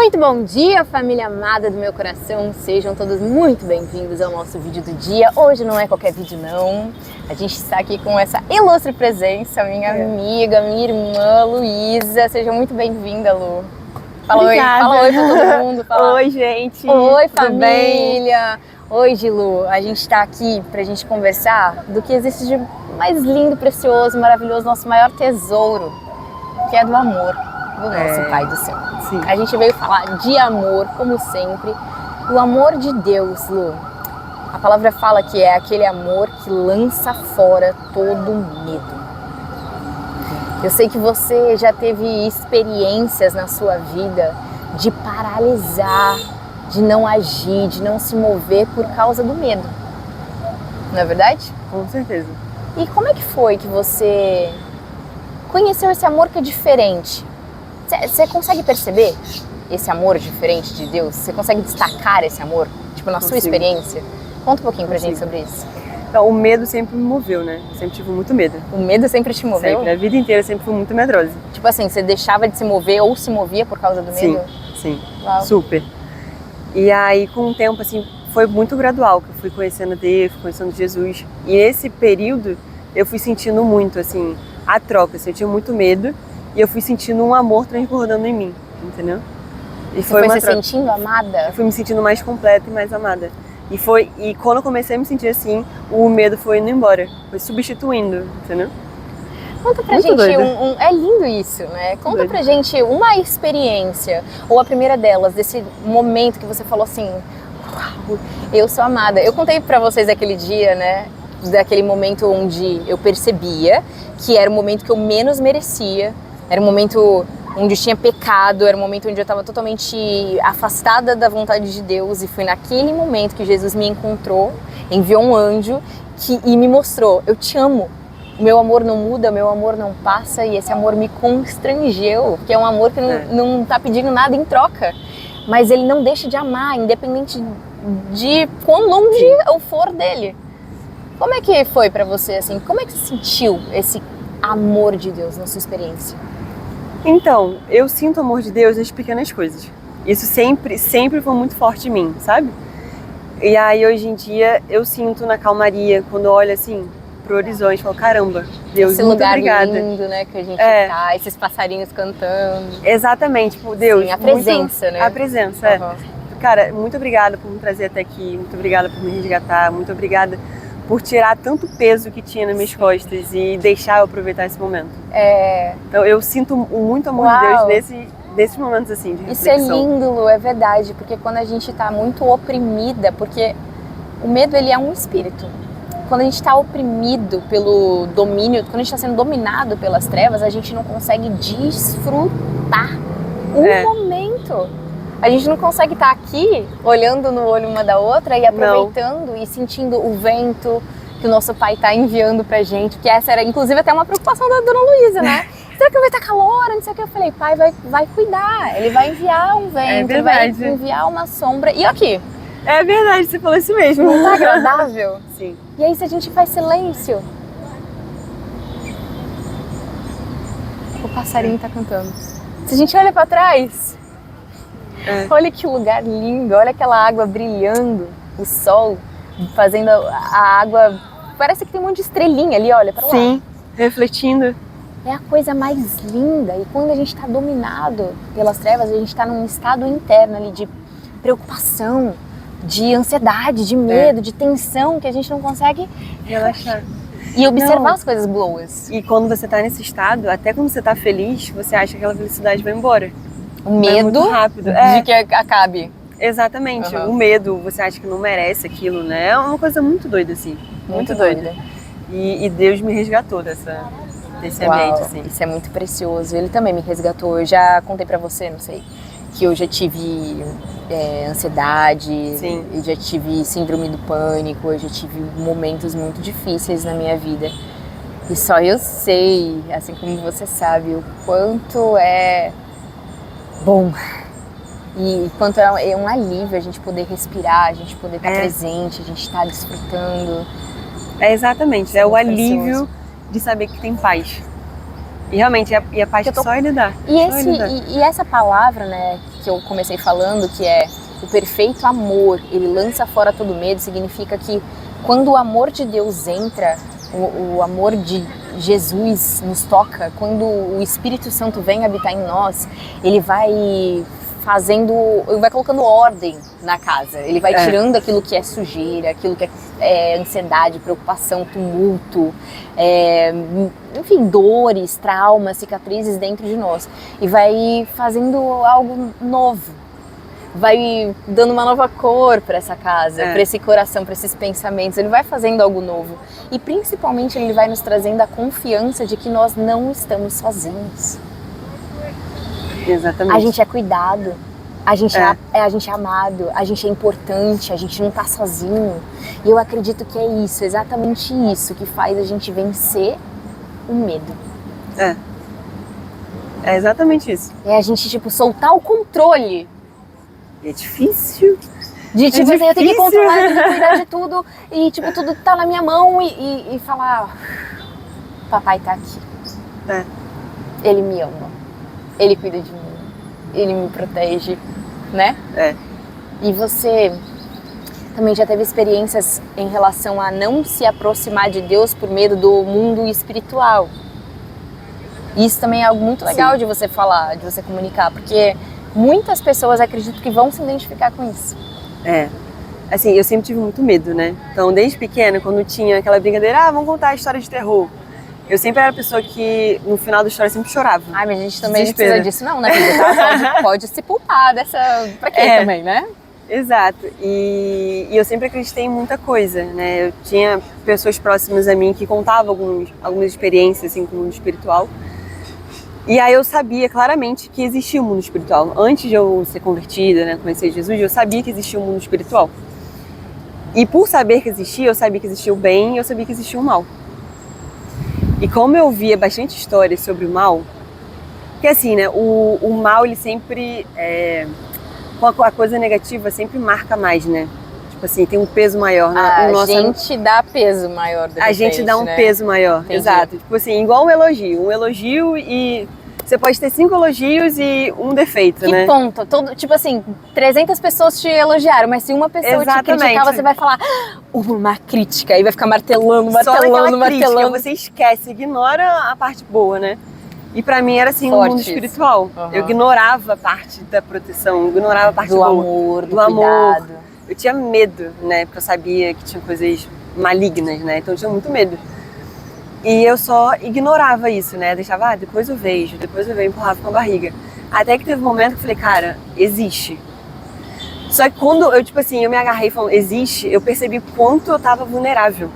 Muito bom dia, família amada do meu coração. Sejam todos muito bem-vindos ao nosso vídeo do dia. Hoje não é qualquer vídeo, não. A gente está aqui com essa ilustre presença, minha amiga, minha irmã, Luísa. Seja muito bem-vinda, Lu. Fala oi, fala oi pra todo mundo. Fala. Oi, gente. Oi, família. Hoje, Lu, a gente está aqui pra gente conversar do que existe de mais lindo, precioso, maravilhoso, nosso maior tesouro, que é do amor do nosso Pai do Céu. Sim. A gente veio falar de amor, como sempre, o amor de Deus, Lu. A palavra fala que é aquele amor que lança fora todo medo. Eu sei que você já teve experiências na sua vida de paralisar, de não agir, de não se mover por causa do medo. Não é verdade? Com certeza. E como é que foi que você conheceu esse amor que é diferente? Você consegue perceber esse amor diferente de Deus? Você consegue destacar esse amor, tipo, na sua experiência? Conta um pouquinho pra gente sobre isso. Então, o medo sempre me moveu, né? Eu sempre tive muito medo. O medo sempre te moveu? Sempre. A vida inteira sempre fui muito medrosa. Tipo assim, você deixava de se mover ou se movia por causa do medo? Sim. Uau. Super. E aí, com o tempo, assim, foi muito gradual que eu fui conhecendo Deus, fui conhecendo Jesus. E nesse período, eu fui sentindo muito, assim, a troca. Assim, eu tinha muito medo e eu fui sentindo um amor transbordando em mim, entendeu? E Você foi uma se sentindo amada? Eu fui me sentindo mais completa e mais amada. E quando eu comecei a me sentir assim, o medo foi indo embora, foi substituindo, entendeu? Conta pra Muito gente, doido. é lindo isso, né? Conta Doido. pra gente uma experiência, ou a primeira delas, desse momento que você falou assim, uau, eu sou amada. Eu contei pra vocês aquele dia, né? Daquele momento onde eu percebia que era o momento que eu menos merecia, era o momento onde eu tinha pecado, era o momento onde eu estava totalmente afastada da vontade de Deus, e foi naquele momento que Jesus me encontrou, enviou um anjo e me mostrou, eu te amo, meu amor não muda, meu amor não passa, e esse amor me constrangeu, que é um amor que não tá pedindo nada em troca, mas ele não deixa de amar, independente de quão longe eu for dele. Como é que foi pra você, assim, como é que você sentiu esse amor de Deus na sua experiência? Então, eu sinto o amor de Deus nas pequenas coisas. Isso sempre foi muito forte em mim, sabe? E aí, hoje em dia, eu sinto na calmaria, quando eu olho assim pro horizonte, falo, caramba, Deus, esse muito lugar obrigada. lindo, né, que a gente tá, esses passarinhos cantando. Exatamente, tipo, Deus. Sim, a presença, né? A presença, Cara, muito obrigada por me trazer até aqui, muito obrigada por me resgatar, muito obrigada por tirar tanto peso que tinha nas minhas costas e deixar eu aproveitar esse momento. Então eu sinto muito amor de Deus nesses momentos assim de reflexão. Isso é lindo, Lu, é verdade, porque quando a gente tá muito oprimida, porque o medo ele é um espírito. Quando a gente tá oprimido pelo domínio, quando a gente tá sendo dominado pelas trevas, a gente não consegue desfrutar o momento. A gente não consegue estar aqui olhando no olho uma da outra e aproveitando e sentindo o vento que o nosso pai está enviando pra gente, que essa era inclusive até uma preocupação da dona Luísa, né? Será que vai estar calor? Não sei o que. Eu falei, pai vai cuidar, ele vai enviar um vento, ele vai enviar uma sombra. E aqui? É verdade, você falou isso mesmo. Não tá agradável? Sim. E aí se a gente faz silêncio? O passarinho tá cantando. Se a gente olha pra trás... Olha que lugar lindo, olha aquela água brilhando, o sol fazendo a água, parece que tem um monte de estrelinha ali, olha pra lá. Sim, refletindo. É a coisa mais linda, e quando a gente está dominado pelas trevas, a gente está num estado interno ali de preocupação, de ansiedade, de medo, de tensão, que a gente não consegue relaxar. E observar as coisas boas. E quando você tá nesse estado, até quando você tá feliz, você acha que aquela felicidade vai embora. O medo muito rápido. de que acabe. Exatamente. O medo, você acha que não merece aquilo, né? É uma coisa muito doida, assim. Muito doida. E Deus me resgatou desse ambiente, assim. Isso é muito precioso. Ele também me resgatou. Eu já contei pra você, não sei, que eu já tive ansiedade, Sim. Eu já tive síndrome do pânico, eu já tive momentos muito difíceis na minha vida. E só eu sei, assim como você sabe, o quanto é bom e quanto é um alívio a gente poder respirar, a gente poder estar presente, a gente estar desfrutando. Exatamente, é o alívio de saber que tem paz. E realmente, e a paz que só ele dá. E essa palavra, né, que eu comecei falando, que é o perfeito amor, ele lança fora todo medo, significa que quando o amor de Deus entra, o amor de Jesus nos toca, quando o Espírito Santo vem habitar em nós, ele vai colocando ordem na casa, ele vai tirando aquilo que é sujeira, aquilo que é ansiedade, preocupação, tumulto, enfim, dores, traumas, cicatrizes dentro de nós, e vai fazendo algo novo, vai dando uma nova cor para essa casa, para esse coração, para esses pensamentos, ele vai fazendo algo novo, e principalmente ele vai nos trazendo a confiança de que nós não estamos sozinhos. Exatamente. A gente é cuidado, a gente é amado, a gente é importante, a gente não tá sozinho. E eu acredito que é isso, exatamente isso que faz a gente vencer o medo. É exatamente isso. É a gente, tipo, soltar o controle. É difícil. De, tipo, eu tenho que controlar, eu tenho que cuidar de tudo. E, tipo, tudo tá na minha mão e falar, papai tá aqui. Ele me ama. Ele cuida de mim. Ele me protege, né? E você também já teve experiências em relação a não se aproximar de Deus por medo do mundo espiritual. Isso também é algo muito legal de você falar, de você comunicar, porque muitas pessoas acreditam que vão se identificar com isso. Assim, eu sempre tive muito medo, né? Então, desde pequena, quando tinha aquela brincadeira, vamos contar a história de terror. Eu sempre era a pessoa que, no final da história, sempre chorava. Ai, mas a gente também não precisa disso não, né? Porque pode se poupar dessa... Pra quê também, né? Exato. E eu sempre acreditei em muita coisa, né? Eu tinha pessoas próximas a mim que contavam algumas experiências, assim, com o mundo espiritual. E aí eu sabia claramente que existia um mundo espiritual. Antes de eu ser convertida, né? Conhecer Jesus, eu sabia que existia um mundo espiritual. E por saber que existia, eu sabia que existia o bem e eu sabia que existia o mal. E como eu via bastante histórias sobre o mal, porque assim, né, o mal, ele sempre, a coisa negativa sempre marca mais, né? Tipo assim, tem um peso maior. A gente dá peso maior. A gente dá um peso maior, exato. Tipo assim, igual um elogio e você pode ter 5 elogios e um defeito, né? Que ponto. Tipo assim, 300 pessoas te elogiaram, mas se uma pessoa te criticar, você vai falar uma crítica, e vai ficar martelando. Crítica, você esquece, ignora a parte boa, né? E pra mim era assim, no mundo espiritual. Eu ignorava a parte da proteção, eu ignorava a parte do amor, do cuidado. Eu tinha medo, né? Porque eu sabia que tinha coisas malignas, né? Então eu tinha muito medo. E eu só ignorava isso, né? Deixava, depois eu vejo, empurrava com a barriga. Até que teve um momento que eu falei, cara, existe. Só que quando eu, tipo assim, eu me agarrei falando, existe, eu percebi quanto eu tava vulnerável.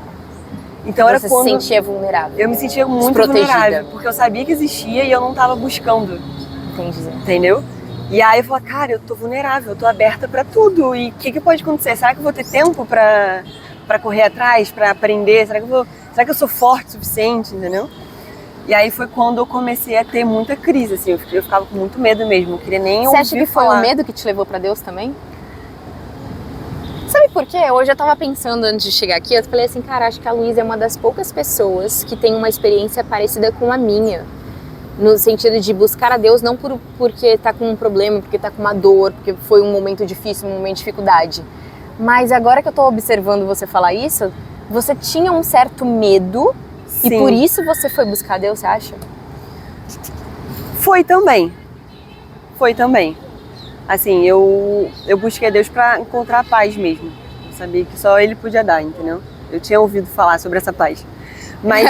Então você se sentia vulnerável? Eu me sentia muito vulnerável, porque eu sabia que existia e eu não tava buscando. Entendi. Entendeu? E aí eu falei, cara, eu tô vulnerável, eu tô aberta pra tudo. E o que pode acontecer? Será que eu vou ter tempo pra correr atrás, pra aprender? Será que eu sou forte o suficiente, entendeu? E aí foi quando eu comecei a ter muita crise, assim, eu ficava com muito medo mesmo, não queria nem ouvir falar. Você acha que foi o medo que te levou pra Deus também? Sabe por quê? Hoje eu tava pensando antes de chegar aqui, eu falei assim, cara, acho que a Luísa é uma das poucas pessoas que tem uma experiência parecida com a minha. No sentido de buscar a Deus não porque tá com um problema, porque tá com uma dor, porque foi um momento difícil, um momento de dificuldade. Mas agora que eu tô observando você falar isso, você tinha um certo medo. Sim. E por isso você foi buscar Deus, você acha? Foi também. Assim, eu busquei Deus pra encontrar paz mesmo. Eu sabia que só Ele podia dar, entendeu? Eu tinha ouvido falar sobre essa paz. Mas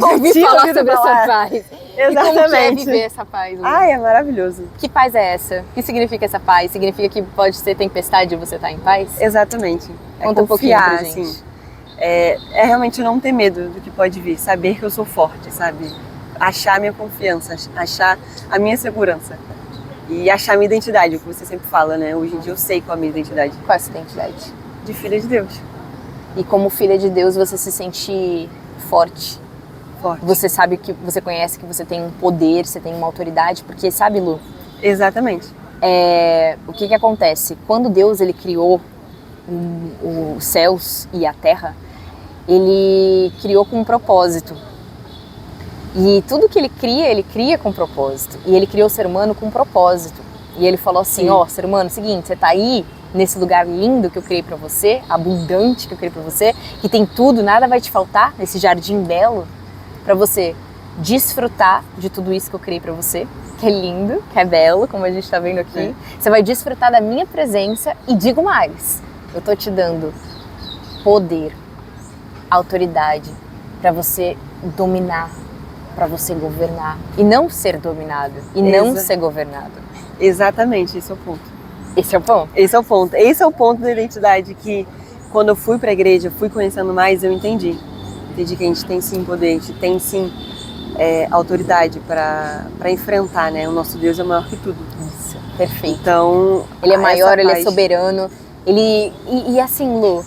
ouvi falar sobre essa paz. Exatamente. E como que é viver essa paz? Lu? Ai, é maravilhoso. Que paz é essa? O que significa essa paz? Significa que pode ser tempestade e você tá em paz? Exatamente. Conta confiar, um pouquinho pra gente. Assim. É realmente não ter medo do que pode vir, saber que eu sou forte, sabe? Achar a minha confiança, achar a minha segurança e achar a minha identidade, o que você sempre fala, né? Hoje em dia eu sei qual é a minha identidade. Qual é a sua identidade? De filha de Deus. E como filha de Deus você se sente forte. Você sabe que você conhece que você tem um poder, você tem uma autoridade, porque sabe, Lu? Exatamente. O que acontece? Quando Deus ele criou os céus e a terra, ele criou com um propósito. E tudo que ele cria com propósito. E ele criou o ser humano com um propósito. E ele falou assim, ó, ser humano, seguinte, você tá aí nesse lugar lindo que eu criei pra você, abundante que eu criei pra você, que tem tudo, nada vai te faltar, nesse jardim belo, pra você desfrutar de tudo isso que eu criei pra você, que é lindo, que é belo, como a gente tá vendo aqui. Você vai desfrutar da minha presença e digo mais, eu tô te dando poder, autoridade pra você dominar, pra você governar e não ser dominado e não ser governado. Exatamente, esse é o ponto. Esse é o ponto? Esse é o ponto. Esse é o ponto da identidade que, quando eu fui pra igreja, fui conhecendo mais, eu entendi. Entendi que a gente tem sim poder, a gente tem sim autoridade pra enfrentar, né? O nosso Deus é maior que tudo. Isso, perfeito. Então, ele é maior, ele é soberano. E assim, Lu,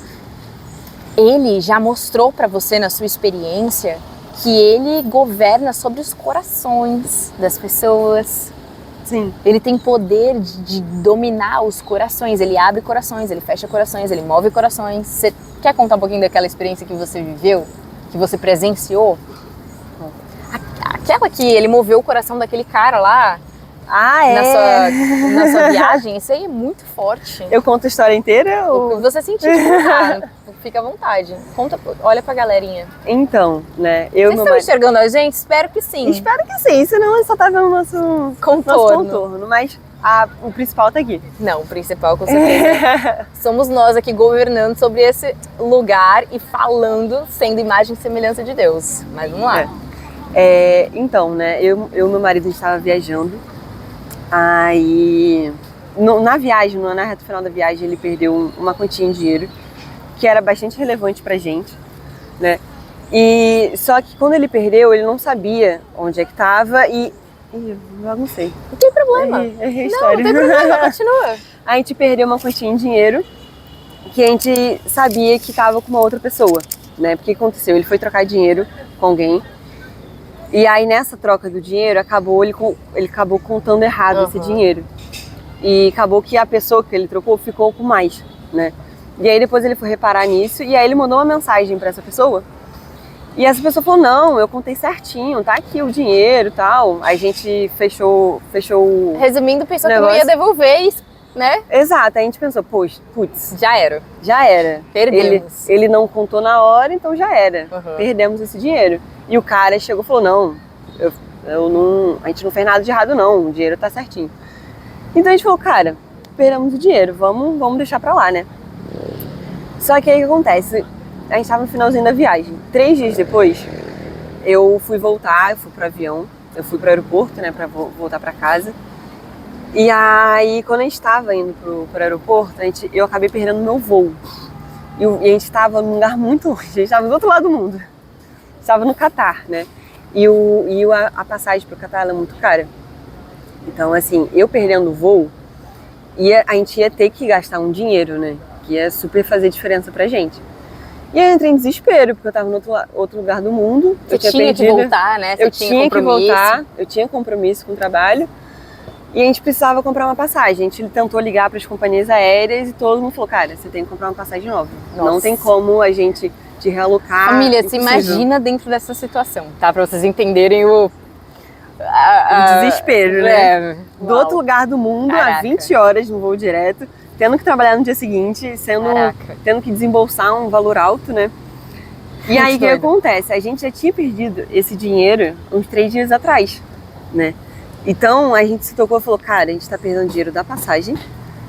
ele já mostrou pra você na sua experiência que ele governa sobre os corações das pessoas. Sim. Ele tem poder de dominar os corações, ele abre corações, ele fecha corações, ele move corações. Você quer contar um pouquinho daquela experiência que você viveu, que você presenciou? Aquela que ele moveu o coração daquele cara lá na sua viagem, isso aí é muito forte. Eu conto a história inteira? Ou... Você sentir de contar, fica à vontade. Conta, olha pra galerinha. Então, né? Vocês estão enxergando a gente? Espero que sim. Espero que sim, senão só tá vendo o nosso contorno. Mas o principal tá aqui. Não, o principal com certeza. Somos nós aqui governando sobre esse lugar e falando, sendo imagem e semelhança de Deus. Mas vamos lá. Então, né? Eu e meu marido, a gente estava viajando. Aí, na viagem, na reta final da viagem, ele perdeu uma quantia em dinheiro que era bastante relevante pra gente, né? E só que quando ele perdeu, ele não sabia onde é que tava e eu não sei. Não tem problema. Errei a história. Não tem problema, continua. A gente perdeu uma quantia em dinheiro que a gente sabia que tava com uma outra pessoa, né? Porque o que aconteceu? Ele foi trocar dinheiro com alguém. E aí nessa troca do dinheiro, ele acabou contando errado esse dinheiro. E acabou que a pessoa que ele trocou ficou com mais, né? E aí depois ele foi reparar nisso e aí ele mandou uma mensagem pra essa pessoa. E essa pessoa falou, não, eu contei certinho, tá aqui o dinheiro e tal. Aí a gente fechou Resumindo, pensou que não ia devolver, né? Exato, aí a gente pensou, putz. Já era. Perdemos. Ele não contou na hora, então já era. Perdemos esse dinheiro. E o cara chegou e falou, não, a gente não fez nada de errado não, o dinheiro tá certinho. Então a gente falou, cara, perdemos o dinheiro, vamos deixar pra lá, né? Só que aí o que acontece? A gente tava no finalzinho da viagem. 3 dias depois, eu fui pro avião, eu fui pro aeroporto, né, pra voltar pra casa. E aí, quando a gente tava indo pro aeroporto, eu acabei perdendo meu voo. E a gente tava num lugar muito longe, a gente tava do outro lado do mundo. Estava no Catar, né? E a passagem pro Catar é muito cara. Então, assim, eu perdendo o voo, a gente ia ter que gastar um dinheiro, né? Que ia super fazer diferença pra gente. E aí eu entrei em desespero, porque eu tava no outro lugar do mundo. Você tinha que voltar, né? Eu tinha que voltar, eu tinha compromisso com o trabalho. E a gente precisava comprar uma passagem. A gente tentou ligar para as companhias aéreas e todo mundo falou, cara, você tem que comprar uma passagem nova. Nossa. Não tem como a gente te realocar. Família, se imagina dentro dessa situação, tá? Pra vocês entenderem o desespero, né? Do outro lugar do mundo, a 20 horas no voo direto, tendo que trabalhar no dia seguinte, tendo que desembolsar um valor alto, né? E aí o que acontece? A gente já tinha perdido esse dinheiro uns 3 dias atrás, né? Então a gente se tocou e falou, cara, a gente tá perdendo dinheiro da passagem,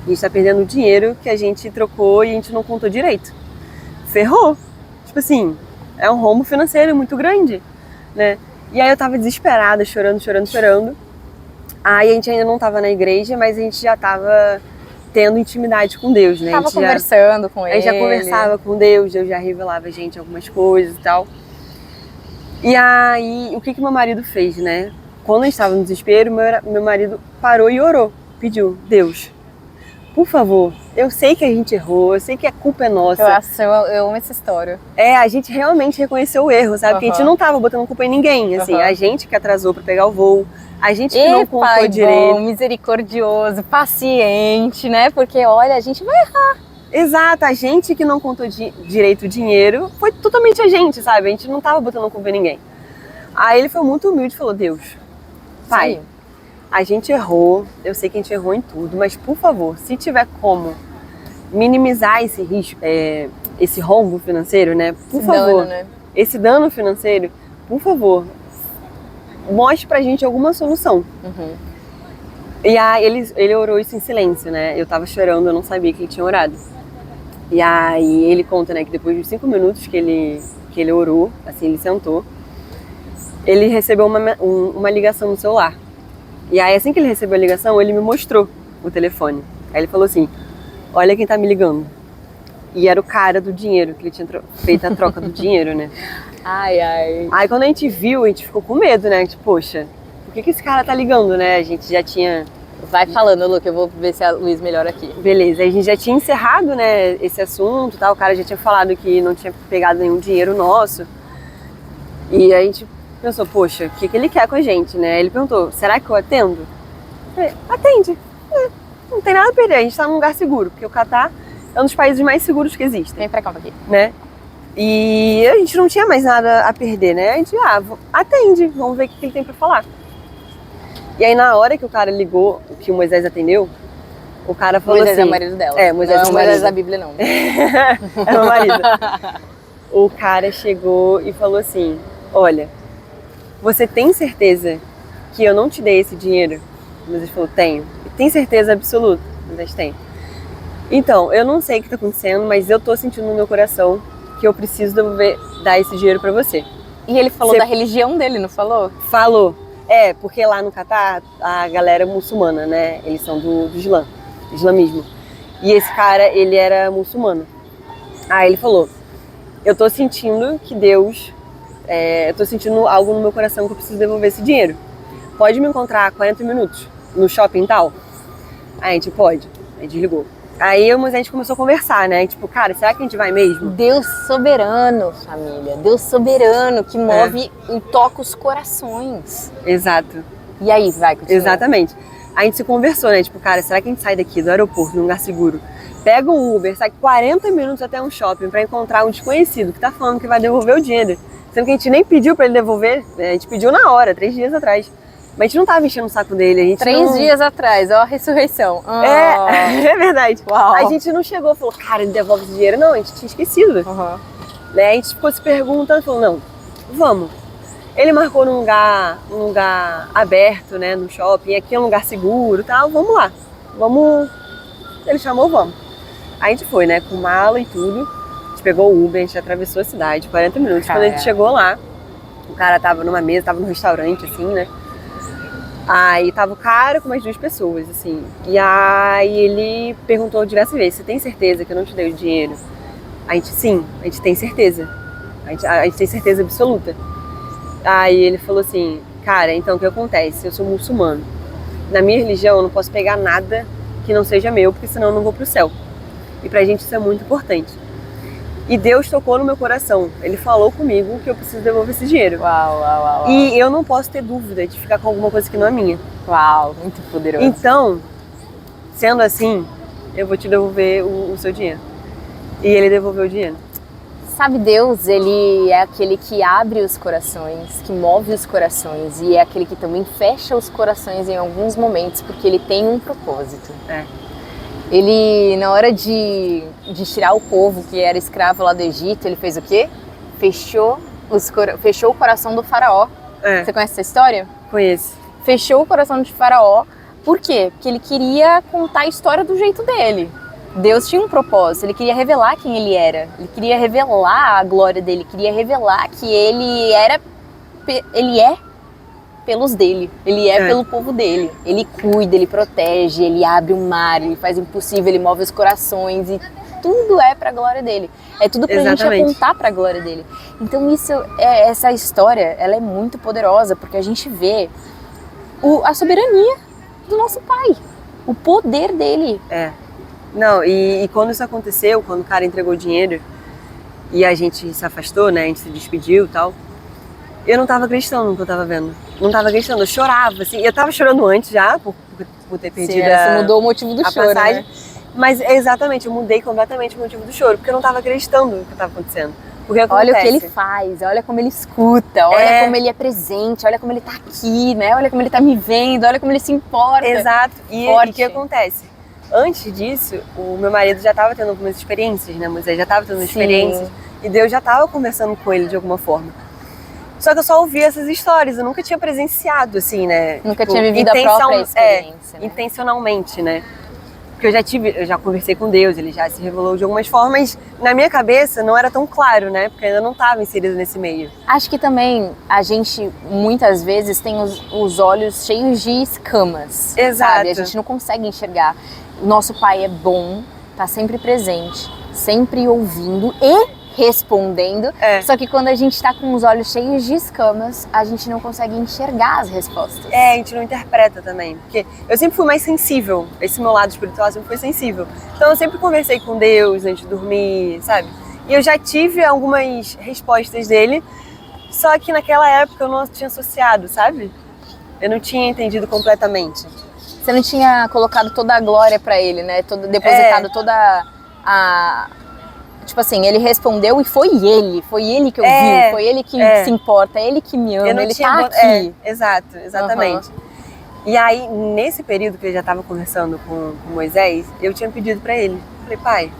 a gente tá perdendo o dinheiro que a gente trocou e a gente não contou direito. Ferrou! Tipo assim, é um rombo financeiro muito grande, né? E aí eu tava desesperada, chorando. Aí a gente ainda não tava na igreja, mas a gente já tava tendo intimidade com Deus, né? Tava conversando com ele. A gente já conversava com Deus já revelava a gente algumas coisas e tal. E aí, o que meu marido fez, né? Quando a gente estava no desespero, meu marido parou e orou. Pediu, Deus, por favor, eu sei que a gente errou, eu sei que a culpa é nossa. Eu amo essa história. A gente realmente reconheceu o erro, sabe? Porque a gente não tava botando culpa em ninguém, assim. A gente que atrasou para pegar o voo, a gente que não contou direito. Bom, misericordioso, paciente, né? Porque, olha, a gente vai errar. Exato, a gente que não contou direito o dinheiro, foi totalmente a gente, sabe? A gente não tava botando culpa em ninguém. Aí ele foi muito humilde e falou, Deus, Pai, a gente errou, eu sei que a gente errou em tudo, mas por favor, se tiver como minimizar esse risco, esse rombo financeiro, né? Por favor, dano, né? esse dano financeiro, por favor, mostre pra gente alguma solução. E aí ele orou isso em silêncio, né? Eu tava chorando, eu não sabia que ele tinha orado. E aí ele conta, né, que depois de 5 minutos que ele orou, assim, ele sentou, ele recebeu uma ligação no celular. E aí assim que ele recebeu a ligação, ele me mostrou o telefone. Aí ele falou assim, olha quem tá me ligando. E era o cara do dinheiro, que ele tinha feito a troca do dinheiro, né? Ai, ai. Aí quando a gente viu, a gente ficou com medo, né? Tipo, poxa, por que esse cara tá ligando, né? A gente já tinha... Vai falando, Lu, que eu vou ver se a Luiz melhora aqui. Beleza, a gente já tinha encerrado, né, esse assunto, tá? O cara já tinha falado que não tinha pegado nenhum dinheiro nosso. E a gente pensou, poxa, o que ele quer com a gente, né? Ele perguntou, será que eu atendo? Eu falei, atende. Não tem nada a perder, a gente tá num lugar seguro, porque o Catar é um dos países mais seguros que existem. Vem pra cá aqui. Né? E a gente não tinha mais nada a perder, né? A gente, atende, vamos ver o que ele tem pra falar. E aí na hora que o cara ligou, que o Moisés atendeu, o cara falou Moisés assim... é o marido dela. Moisés não é o Moisés marido. da Bíblia, não. É o marido. O cara chegou e falou assim, olha, você tem certeza que eu não te dei esse dinheiro? Moisés falou, tenho. Tem certeza absoluta? Moisés tem. Então, eu não sei o que tá acontecendo, mas eu tô sentindo no meu coração que eu preciso dar esse dinheiro pra você. E ele falou da religião dele, não falou? Falou. Porque lá no Catar, a galera é muçulmana, né? Eles são do islamismo. E esse cara, ele era muçulmano. Aí ele falou, eu tô sentindo que Deus... eu tô sentindo algo no meu coração que eu preciso devolver esse dinheiro. Pode me encontrar 40 minutos no shopping tal? Aí a gente, pode. Aí desligou. Aí a gente começou a conversar, né? Tipo, cara, será que a gente vai mesmo? Deus soberano, família. Deus soberano que move e toca os corações. Exato. E aí, vai, continua. Exatamente. A gente se conversou, né? Tipo, cara, será que a gente sai daqui do aeroporto, num lugar seguro, pega um Uber, sai 40 minutos até um shopping pra encontrar um desconhecido que tá falando que vai devolver o dinheiro? Sendo que a gente nem pediu pra ele devolver, né? A gente pediu na hora, 3 dias atrás. Mas a gente não tava enchendo o saco dele. A gente 3 dias atrás, ó a ressurreição. É verdade. Uau. A gente não chegou e falou, cara, ele devolve esse dinheiro. Não, a gente tinha esquecido. Né? A gente ficou se perguntando, falou, não, vamos. Ele marcou num lugar aberto, né, no shopping, aqui é um lugar seguro e tal, vamos lá. Vamos. Ele chamou, vamos. A gente foi, né, com mala e tudo. A gente pegou o Uber, a gente atravessou a cidade, 40 minutos. Quando a gente chegou lá, o cara tava numa mesa, tava num restaurante, assim, né. Aí tava o cara com mais 2 pessoas, assim. E aí ele perguntou diversas vezes, você tem certeza que eu não te dei o dinheiro? A gente, sim, a gente tem certeza. A gente tem certeza absoluta. Aí ele falou assim, cara, então o que acontece? Eu sou muçulmano. Na minha religião eu não posso pegar nada que não seja meu, porque senão eu não vou pro céu. E pra gente isso é muito importante. E Deus tocou no meu coração. Ele falou comigo que eu preciso devolver esse dinheiro. Uau. E eu não posso ter dúvida de ficar com alguma coisa que não é minha. Uau, muito poderoso. Então, sendo assim, eu vou te devolver o seu dinheiro. E ele devolveu o dinheiro. Sabe, Deus, ele é aquele que abre os corações, que move os corações. E é aquele que também fecha os corações em alguns momentos, porque ele tem um propósito. Ele, na hora de tirar o povo que era escravo lá do Egito, ele fez o quê? Fechou o coração do faraó. Você conhece essa história? Conheço. Fechou o coração de faraó. Por quê? Porque ele queria contar a história do jeito dele. Deus tinha um propósito, ele queria revelar quem ele era. Ele queria revelar a glória dele, queria revelar que ele é pelos dele, ele é pelo povo dele. Ele cuida, ele protege, ele abre o mar, ele faz o impossível, ele move os corações e tudo é pra glória dele. É tudo pra gente apontar pra glória dele. Então essa história, ela é muito poderosa, porque a gente vê a soberania do nosso Pai, o poder dele. Não, e quando isso aconteceu, quando o cara entregou o dinheiro e a gente se afastou, né, a gente se despediu e tal, eu não tava acreditando no que eu tava vendo. Não tava acreditando, eu chorava, assim. Eu tava chorando antes já, por ter perdido você mudou o motivo do choro, passagem. Né? Mas exatamente, eu mudei completamente o motivo do choro, porque eu não tava acreditando no que tava acontecendo. Porque olha o que ele acontece. faz, olha como ele escuta, olha como ele é presente, olha como ele tá aqui, né? Olha como ele tá me vendo, olha como ele se importa. Exato. E o Forte. que acontece? Antes disso, o meu marido já estava tendo algumas experiências, né? Moisés já estava tendo Sim. experiências e Deus já estava conversando com ele de alguma forma. Só que eu só ouvia essas histórias, eu nunca tinha presenciado, assim, né? Nunca tinha vivido a própria experiência, né? Intencionalmente, né? Porque eu já conversei com Deus, ele já se revelou de algumas formas, mas na minha cabeça não era tão claro, né? Porque eu ainda não estava inserida nesse meio. Acho que também a gente, muitas vezes, tem os olhos cheios de escamas. Exato. Sabe? A gente não consegue enxergar. Nosso pai é bom, tá sempre presente, sempre ouvindo e respondendo. Só que quando a gente tá com os olhos cheios de escamas, a gente não consegue enxergar as respostas. A gente não interpreta também. Porque eu sempre fui mais sensível. Esse meu lado espiritual sempre foi sensível. Então eu sempre conversei com Deus antes de dormir, sabe? E eu já tive algumas respostas dele, só que naquela época eu não tinha associado, sabe? Eu não tinha entendido completamente. Você não tinha colocado toda a glória pra ele, né? Depositado toda a... Tipo assim, ele respondeu e foi ele que ouviu, foi ele que se importa, é ele que me ama, ele tá aqui. Exato, exatamente. E aí, nesse período que eu já estava conversando com Moisés, eu tinha pedido pra ele, falei, pai,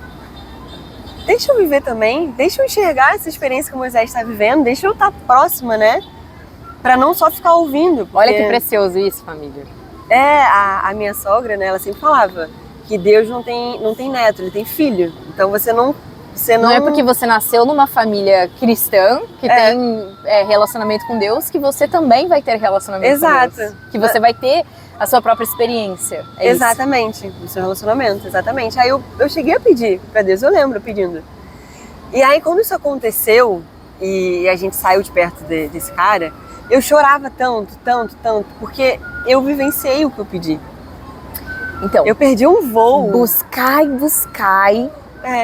deixa eu viver também, deixa eu enxergar essa experiência que o Moisés está vivendo, deixa eu estar próxima, né? Pra não só ficar ouvindo. Porque... Olha que precioso isso, família. A minha sogra, né, ela sempre falava que Deus não tem neto, ele tem filho. Então você não é porque você nasceu numa família cristã que tem relacionamento com Deus que você também vai ter relacionamento com Deus. Que você vai ter a sua própria experiência. Exatamente, o seu relacionamento, exatamente. Aí eu cheguei a pedir pra Deus, eu lembro pedindo. E aí quando isso aconteceu e a gente saiu de perto desse cara, eu chorava tanto, porque eu vivenciei o que eu pedi. Então, eu perdi um voo. Buscai.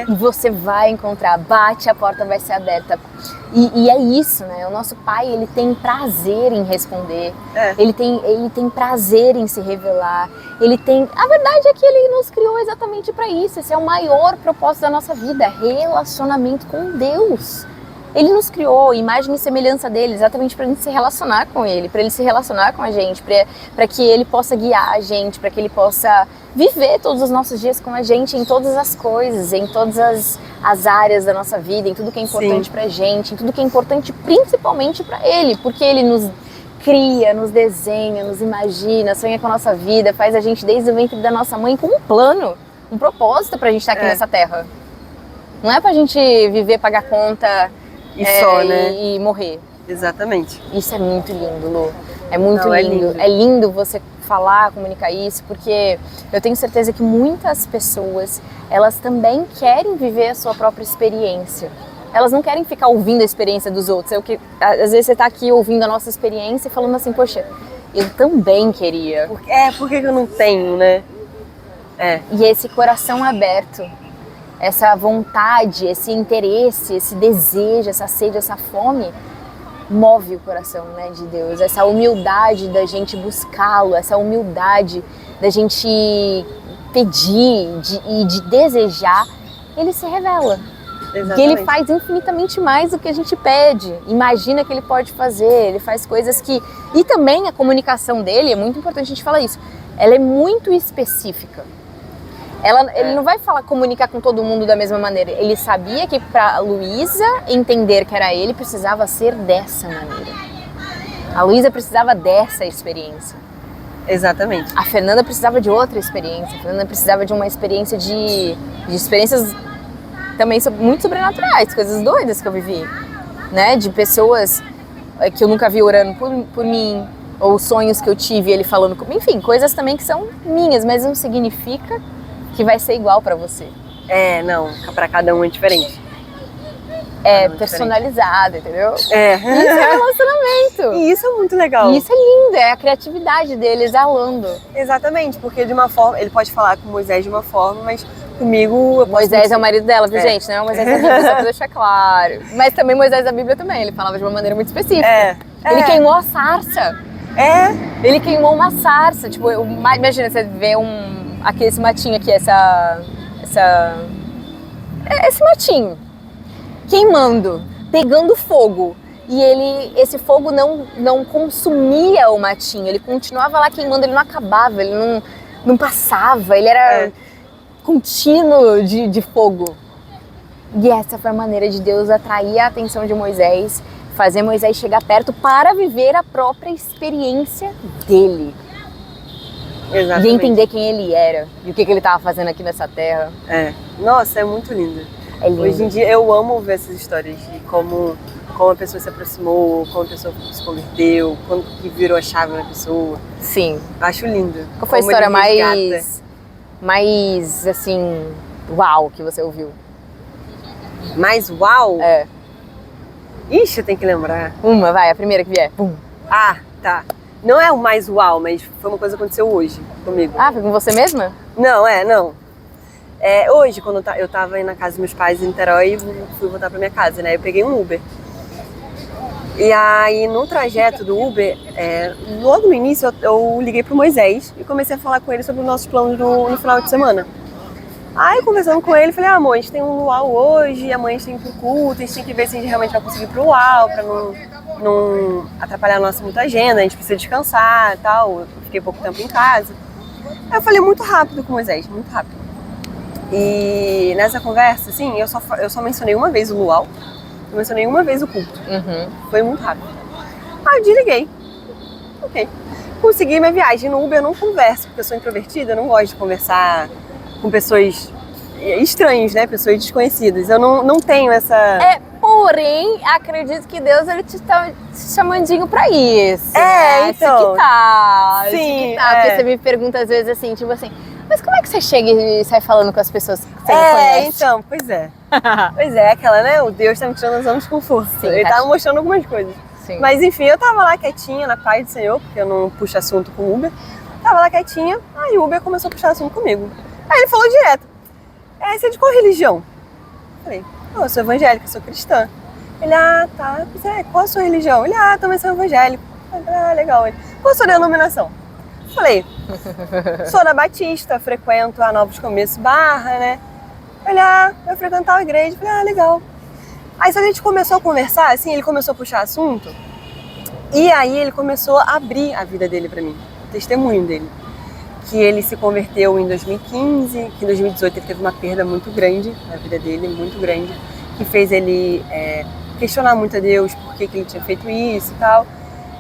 E você vai encontrar, bate, a porta vai ser aberta. E é isso, né? O nosso pai, ele tem prazer em responder. Ele tem prazer em se revelar. A verdade é que ele nos criou exatamente para isso. Esse é o maior propósito da nossa vida, relacionamento com Deus. Ele nos criou, imagem e semelhança dele, exatamente para a gente se relacionar com ele, para ele se relacionar com a gente, para que ele possa guiar a gente, para que ele possa viver todos os nossos dias com a gente em todas as coisas, em todas as áreas da nossa vida, em tudo que é importante para a gente, em tudo que é importante principalmente para ele, porque ele nos cria, nos desenha, nos imagina, sonha com a nossa vida, faz a gente desde o ventre da nossa mãe com um plano, um propósito para a gente estar aqui nessa terra. Não é para a gente viver, pagar conta... e morrer. Exatamente. Isso é muito lindo, Lu. É muito lindo. É lindo você falar, comunicar isso, porque eu tenho certeza que muitas pessoas, elas também querem viver a sua própria experiência. Elas não querem ficar ouvindo a experiência dos outros. Às vezes você tá aqui ouvindo a nossa experiência e falando assim, poxa, eu também queria. Por que eu não tenho, né? E esse coração aberto, essa vontade, esse interesse, esse desejo, essa sede, essa fome, move o coração, né, de Deus. Essa humildade da gente buscá-lo, essa humildade da gente pedir e de desejar, ele se revela. Exatamente. Que ele faz infinitamente mais do que a gente pede, imagina que ele pode fazer, ele faz coisas que... E também a comunicação dele, é muito importante a gente falar isso, ela é muito específica. Ele não vai comunicar com todo mundo da mesma maneira. Ele sabia que para Luísa entender que era ele, precisava ser dessa maneira. A Luísa precisava dessa experiência. Exatamente. A Fernanda precisava de outra experiência. A Fernanda precisava de uma experiência de experiências também muito sobrenaturais, coisas doidas que eu vivi, né? De pessoas que eu nunca vi orando por mim, ou sonhos que eu tive, ele falando comigo. Enfim, coisas também que são minhas, mas não significa que vai ser igual pra você. Não, pra cada um é diferente. Personalizado, entendeu? Isso é relacionamento. E isso é muito legal. E isso é lindo, é a criatividade dele exalando. Exatamente, porque de uma forma, ele pode falar com Moisés de uma forma, mas comigo... Moisés é o marido dela, viu, gente? Não é o Moisés da Bíblia, só pra deixar claro. Mas também Moisés da Bíblia também, ele falava de uma maneira muito específica. Ele queimou a sarça. Ele queimou uma sarça. Tipo, imagina, você vê esse matinho aqui, esse matinho. queimando, pegando fogo. E esse fogo não consumia o matinho, ele continuava lá queimando, ele não acabava, ele não passava, ele era contínuo de fogo. E essa foi a maneira de Deus atrair a atenção de Moisés, fazer Moisés chegar perto para viver a própria experiência dele. Exatamente. E entender quem ele era e o que ele estava fazendo aqui nessa terra. Nossa, é muito lindo. É lindo. Hoje em dia eu amo ver essas histórias de como a pessoa se aproximou, como a pessoa se converteu, quando que virou a chave na pessoa. Sim. Acho lindo. Qual foi a história mais assim, uau, que você ouviu? Mais uau? Ixi, tem que lembrar. Vai, a primeira que vier. Pum. Ah, tá. Não é o mais uau, mas foi uma coisa que aconteceu hoje comigo. Ah, foi com você mesma? Não. Hoje, quando eu tava aí na casa dos meus pais em Niterói, fui voltar pra minha casa, né? Eu peguei um Uber. E aí, no trajeto do Uber, logo no início, eu liguei pro Moisés e comecei a falar com ele sobre os nossos planos no final de semana. Aí, conversando com ele, falei, amor, a gente tem um luau hoje, amanhã a gente tem que ir pro culto, a gente tem que ver se a gente realmente vai conseguir ir pro luau, pra não atrapalhar a nossa muita agenda, a gente precisa descansar e tal, eu fiquei pouco tempo em casa. Aí eu falei muito rápido com o Moisés, muito rápido. E nessa conversa, assim, eu só mencionei uma vez o luau, eu mencionei uma vez o culto. Foi muito rápido. Aí eu desliguei. Ok. Consegui minha viagem. No Uber eu não converso, porque eu sou introvertida, eu não gosto de conversar com pessoas estranhas, né? Pessoas desconhecidas. Eu não tenho essa... Porém, acredito que Deus ele te tá chamandinho pra isso. Então. Que tal? Sim, Porque você me pergunta às vezes assim, tipo assim, mas como é que você chega e sai falando com as pessoas que você não conhece? Então, pois é. Pois é, aquela, né? O Deus tá me tirando a zona de conforto. Sim, ele tava mostrando algumas coisas. Sim. Mas enfim, eu tava lá quietinha, na paz do Senhor, porque eu não puxo assunto com o Uber. Tava lá quietinha, aí o Uber começou a puxar assunto comigo. Aí ele falou direto, você é de qual religião? Eu falei, eu sou evangélica, sou cristã. Ele, tá, qual a sua religião? Ele, também sou evangélico. Eu falei, legal. Ele, qual a sua denominação? Eu falei, sou da Batista, frequento a Novos Começos Barra, né? Ele, eu frequento tal igreja. Eu falei, legal. Aí a gente começou a conversar, assim, ele começou a puxar assunto. E aí ele começou a abrir a vida dele pra mim, o testemunho dele. Que ele se converteu em 2015, que em 2018 ele teve uma perda muito grande na vida dele, muito grande, que fez ele questionar muito a Deus por que ele tinha feito isso e tal.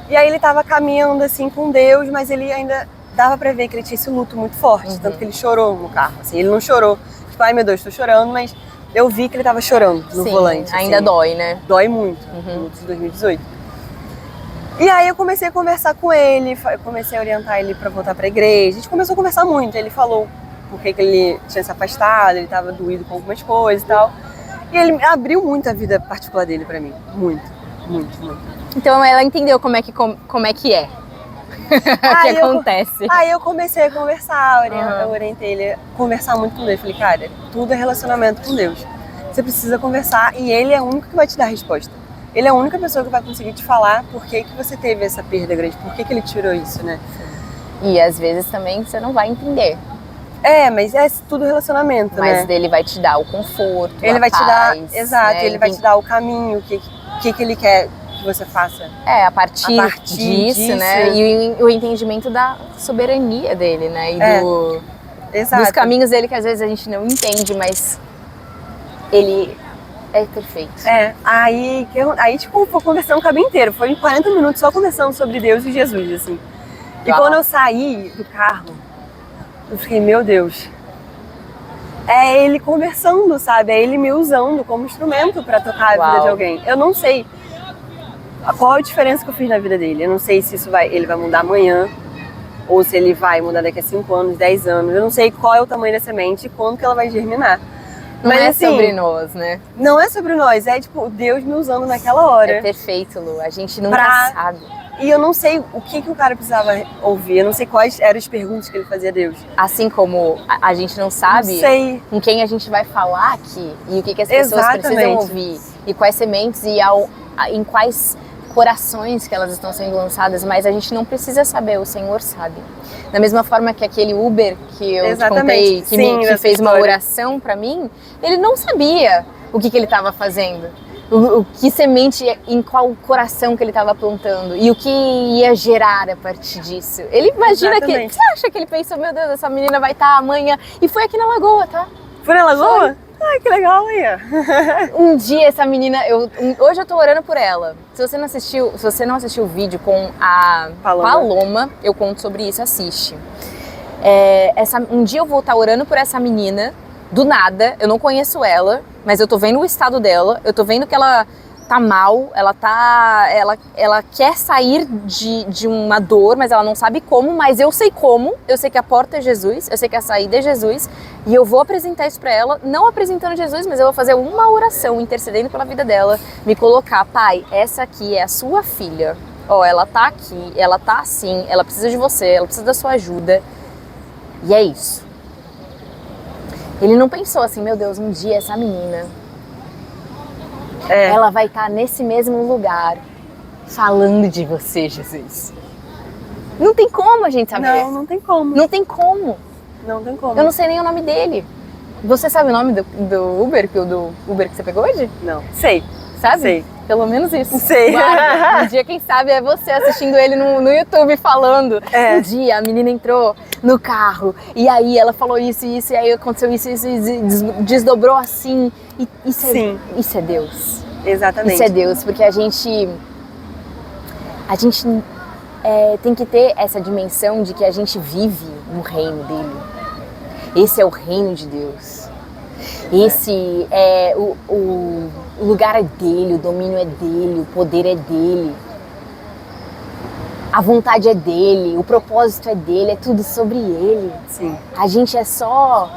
E aí ele estava caminhando assim com Deus, mas ele ainda dava pra ver que ele tinha esse luto muito forte, tanto que ele chorou no carro. Assim, ele não chorou, tipo, ai meu Deus, tô chorando, mas eu vi que ele tava chorando no volante. Ainda assim, dói, né? Dói muito, no luto de 2018. E aí eu comecei a conversar com ele, comecei a orientar ele pra voltar pra igreja. A gente começou a conversar muito, ele falou por que ele tinha se afastado, ele tava doído com algumas coisas e tal. E ele abriu muito a vida particular dele pra mim, muito, muito, muito. Então ela entendeu como é que é. O que acontece. Aí eu comecei a conversar, eu orientei ele a conversar muito com Deus. Falei, cara, tudo é relacionamento com Deus. Você precisa conversar e ele é o único que vai te dar a resposta. Ele é a única pessoa que vai conseguir te falar por que você teve essa perda grande, por que ele tirou isso, né? E às vezes também você não vai entender. Mas é tudo relacionamento, mas né? Mas ele vai te dar o conforto, ele vai paz, te dar, exato, né? ele vai te dar o caminho, o que ele quer que você faça. A partir disso, né? E o entendimento da soberania dele, né? E dos caminhos dele que às vezes a gente não entende, mas ele é perfeito. Aí tipo, foi conversando o caminho inteiro. Foi 40 minutos só conversando sobre Deus e Jesus, assim. E quando eu saí do carro, eu fiquei, meu Deus. É ele conversando, sabe? É ele me usando como instrumento pra tocar a vida de alguém. Eu não sei qual a diferença que eu fiz na vida dele. Eu não sei se ele vai mudar amanhã, ou se ele vai mudar daqui a 5 anos, 10 anos. Eu não sei qual é o tamanho da semente e quando que ela vai germinar. Não é assim, sobre nós, né? Não é sobre nós, é tipo Deus me usando naquela hora. É perfeito, Lu. A gente nunca sabe. E eu não sei o que o cara precisava ouvir, eu não sei quais eram as perguntas que ele fazia a Deus. Assim como a gente não sabe com quem a gente vai falar aqui e o que as pessoas precisam ouvir e quais sementes e em quais corações que elas estão sendo lançadas, mas a gente não precisa saber, o Senhor sabe. Da mesma forma que aquele Uber que eu te contei, que fez uma oração pra mim, ele não sabia o que ele estava fazendo. O que semente, em qual coração que ele estava plantando e o que ia gerar a partir disso. Ele imagina Exatamente. Você acha que ele pensou, meu Deus, essa menina vai estar amanhã? E foi aqui na Lagoa, tá? Foi na Lagoa? Ai, que legal aí. Um dia essa menina, hoje eu tô orando por ela. Se você não assistiu o vídeo com a Paloma, eu conto sobre isso, assiste. Um dia eu vou estar orando por essa menina, do nada, eu não conheço ela, mas eu tô vendo o estado dela, eu tô vendo que ela tá mal, ela quer sair de uma dor, mas ela não sabe como, mas eu sei como, eu sei que a porta é Jesus, eu sei que a saída é Jesus, e eu vou apresentar isso pra ela, não apresentando Jesus, mas eu vou fazer uma oração, intercedendo pela vida dela, me colocar, pai, essa aqui é a sua filha, ó, ela tá aqui, ela tá assim, ela precisa de você, ela precisa da sua ajuda, e é isso. Ele não pensou assim, meu Deus, um dia essa menina, ela vai estar nesse mesmo lugar, falando de você, Jesus. Não tem como a gente saber. Não tem como. Não tem como. Não tem como. Eu não sei nem o nome dele. Você sabe o nome do Uber que você pegou hoje? Não. Sei. Sabe? Sei. Pelo menos isso. Sei. Um dia, quem sabe, é você assistindo ele no YouTube falando. Um dia a menina entrou no carro e aí ela falou isso e isso, e aí aconteceu isso e desdobrou assim. E isso é Deus. Exatamente. Isso é Deus, porque a gente tem que ter essa dimensão de que a gente vive no reino dele. Esse é o reino de Deus. Esse é o lugar é dele, o domínio é dele, o poder é dele. A vontade é dele, o propósito é dele, é tudo sobre ele. Sim. A gente é só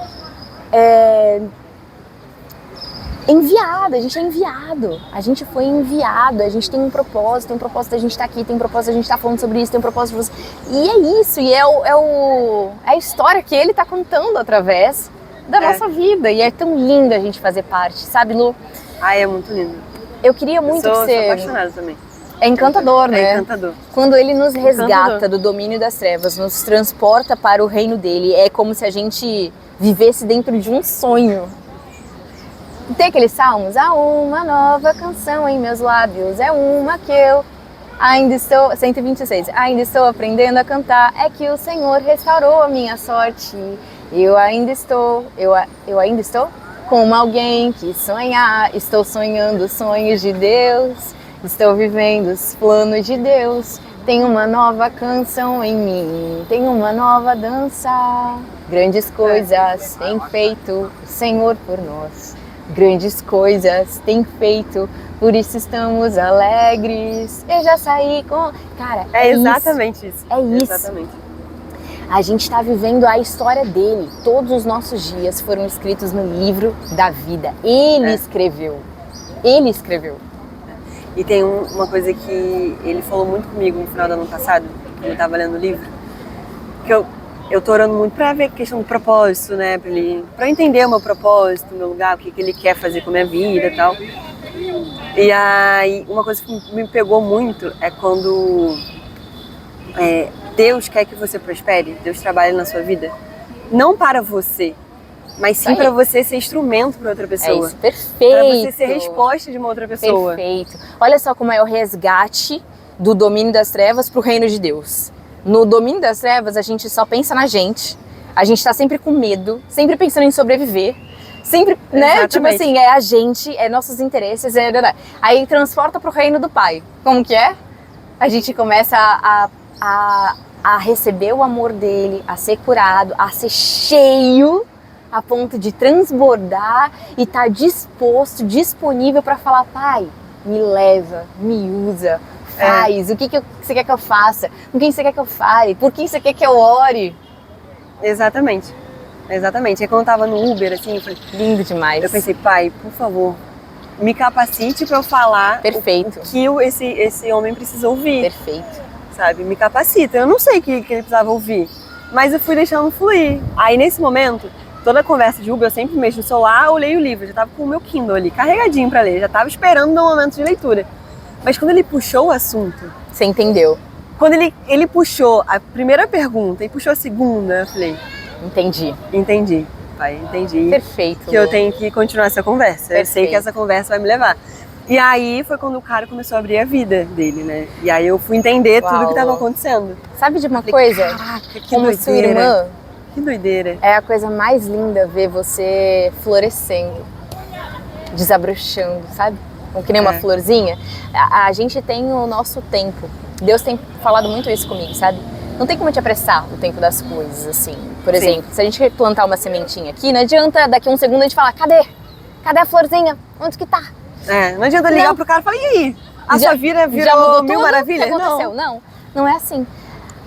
enviado, a gente é enviado. A gente foi enviado, a gente tem um propósito da gente estar aqui, tem um propósito da gente estar falando sobre isso, tem um propósito de você. E é isso, e é a história que ele está contando através da nossa vida. E é tão lindo a gente fazer parte, sabe, Lu? Ai, é muito lindo. Eu queria muito que você... Sou apaixonada também. É encantador, né? É encantador. Quando ele nos resgata do domínio das trevas, nos transporta para o reino dele, é como se a gente vivesse dentro de um sonho. Tem aqueles salmos? Há uma nova canção em meus lábios, é uma que eu ainda estou... 126. Ainda estou aprendendo a cantar, é que o Senhor restaurou a minha sorte. Eu ainda estou como alguém que sonha, estou sonhando os sonhos de Deus, estou vivendo os planos de Deus, tem uma nova canção em mim, tem uma nova dança, grandes coisas tem feito o Senhor por nós, grandes coisas tem feito, por isso estamos alegres, eu já saí com... Cara, é exatamente isso. É isso. Exatamente. A gente está vivendo a história dele. Todos os nossos dias foram escritos no livro da vida. Ele escreveu. Ele escreveu. E tem uma coisa que ele falou muito comigo no final do ano passado, quando eu estava lendo o livro, que eu tô orando muito para ver a questão do propósito, né? Para eu entender o meu propósito, o meu lugar, o que ele quer fazer com a minha vida e tal. E aí, uma coisa que me pegou muito é quando... Deus quer que você prospere, Deus trabalha na sua vida, não para você, mas sim para você ser instrumento para outra pessoa. É isso, perfeito. Para você ser resposta de uma outra pessoa. Perfeito. Olha só como é o resgate do domínio das trevas para o reino de Deus. No domínio das trevas, a gente só pensa na gente, a gente está sempre com medo, sempre pensando em sobreviver, sempre, né? Exatamente. Tipo assim, é a gente, é nossos interesses, aí transporta para o reino do Pai. Como que é? A gente começa a receber o amor dele, a ser curado, a ser cheio a ponto de transbordar e estar disposto, disponível para falar, pai, me leva, me usa, faz, o que você quer que eu faça, com quem você quer que eu fale, por quem você quer que eu ore. Exatamente, exatamente. E quando eu tava no Uber, assim, eu falei, lindo demais. Eu pensei, pai, por favor, me capacite para eu falar Perfeito. O que esse homem precisa ouvir. Perfeito. Sabe, me capacita. Eu não sei o que ele precisava ouvir, mas eu fui deixando fluir. Aí nesse momento, toda a conversa de Uber, eu sempre mexo no celular, eu leio o livro, eu já tava com o meu Kindle ali, carregadinho pra ler, já tava esperando o meu momento de leitura. Mas quando ele puxou o assunto... Você entendeu? Quando ele puxou a primeira pergunta e puxou a segunda, eu falei... Entendi. Entendi. pai, entendi. Perfeito. Que eu tenho que continuar essa conversa. Perfeito. Eu sei que essa conversa vai me levar. E aí foi quando o cara começou a abrir a vida dele, né? E aí eu fui entender tudo que estava acontecendo. Sabe de uma coisa? Caraca, que Como doideira. sua irmã, Que doideira. é a coisa mais linda ver você florescendo, desabrochando, sabe? Como que nem uma florzinha. A gente tem o nosso tempo. Deus tem falado muito isso comigo, sabe? Não tem como te apressar o tempo das coisas, assim. Por exemplo, se a gente plantar uma sementinha aqui, não adianta daqui a um segundo a gente falar, cadê? Cadê a florzinha? Onde que tá? Não adianta ligar pro cara e falar, e aí? A sua vida virou mil maravilhas? O que aconteceu? Não é assim.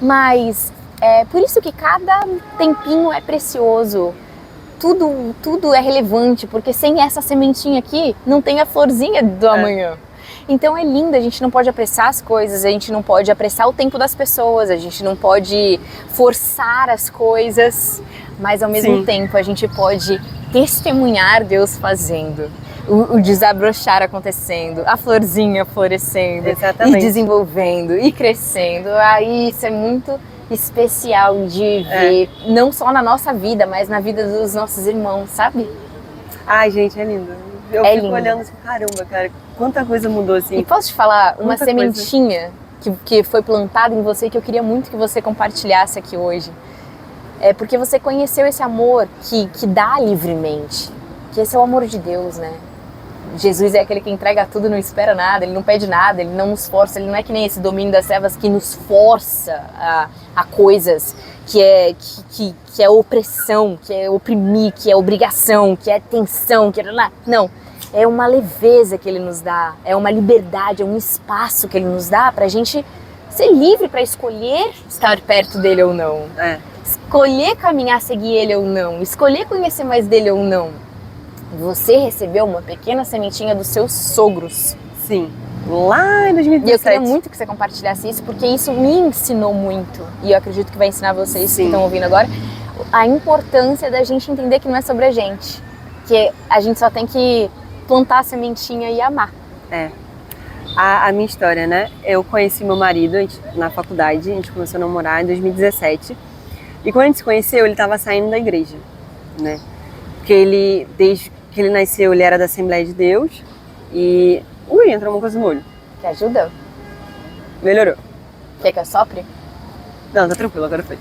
Mas é por isso que cada tempinho é precioso. Tudo é relevante, porque sem essa sementinha aqui, não tem a florzinha do amanhã. Então é lindo, a gente não pode apressar as coisas, a gente não pode apressar o tempo das pessoas, a gente não pode forçar as coisas, mas ao mesmo tempo a gente pode testemunhar Deus fazendo, o desabrochar acontecendo, a florzinha florescendo, e desenvolvendo, e crescendo. Aí isso é muito especial de ver, não só na nossa vida, mas na vida dos nossos irmãos, sabe? Ai, gente, é lindo. Eu fico olhando assim, caramba, cara, quanta coisa mudou assim. E posso te falar, uma sementinha que foi plantada em você, que eu queria muito que você compartilhasse aqui hoje. É porque você conheceu esse amor que dá livremente, que esse é o amor de Deus, né? Jesus é aquele que entrega tudo, não espera nada, ele não pede nada, ele não nos força, ele não é que nem esse domínio das trevas que nos força a coisas, que é opressão, que é oprimir, que é obrigação, que é tensão, que é... Não, é uma leveza que ele nos dá, é uma liberdade, é um espaço que ele nos dá pra gente ser livre para escolher estar perto dele ou não, escolher caminhar, seguir ele ou não, escolher conhecer mais dele ou não. Você recebeu uma pequena sementinha dos seus sogros. Sim, lá em 2017. E eu queria muito que você compartilhasse isso, porque isso me ensinou muito. E eu acredito que vai ensinar vocês que estão ouvindo agora, a importância da gente entender que não é sobre a gente. Que a gente só tem que plantar a sementinha e amar. A minha história, né? Eu conheci meu marido na faculdade, a gente começou a namorar em 2017. E quando a gente se conheceu, ele estava saindo da igreja, né? Porque ele, desde que ele nasceu, ele era da Assembleia de Deus. E... Ui, entrou uma coisa no olho. Quer ajuda? Melhorou. Quer que eu sopre? Não, tá tranquilo, agora foi.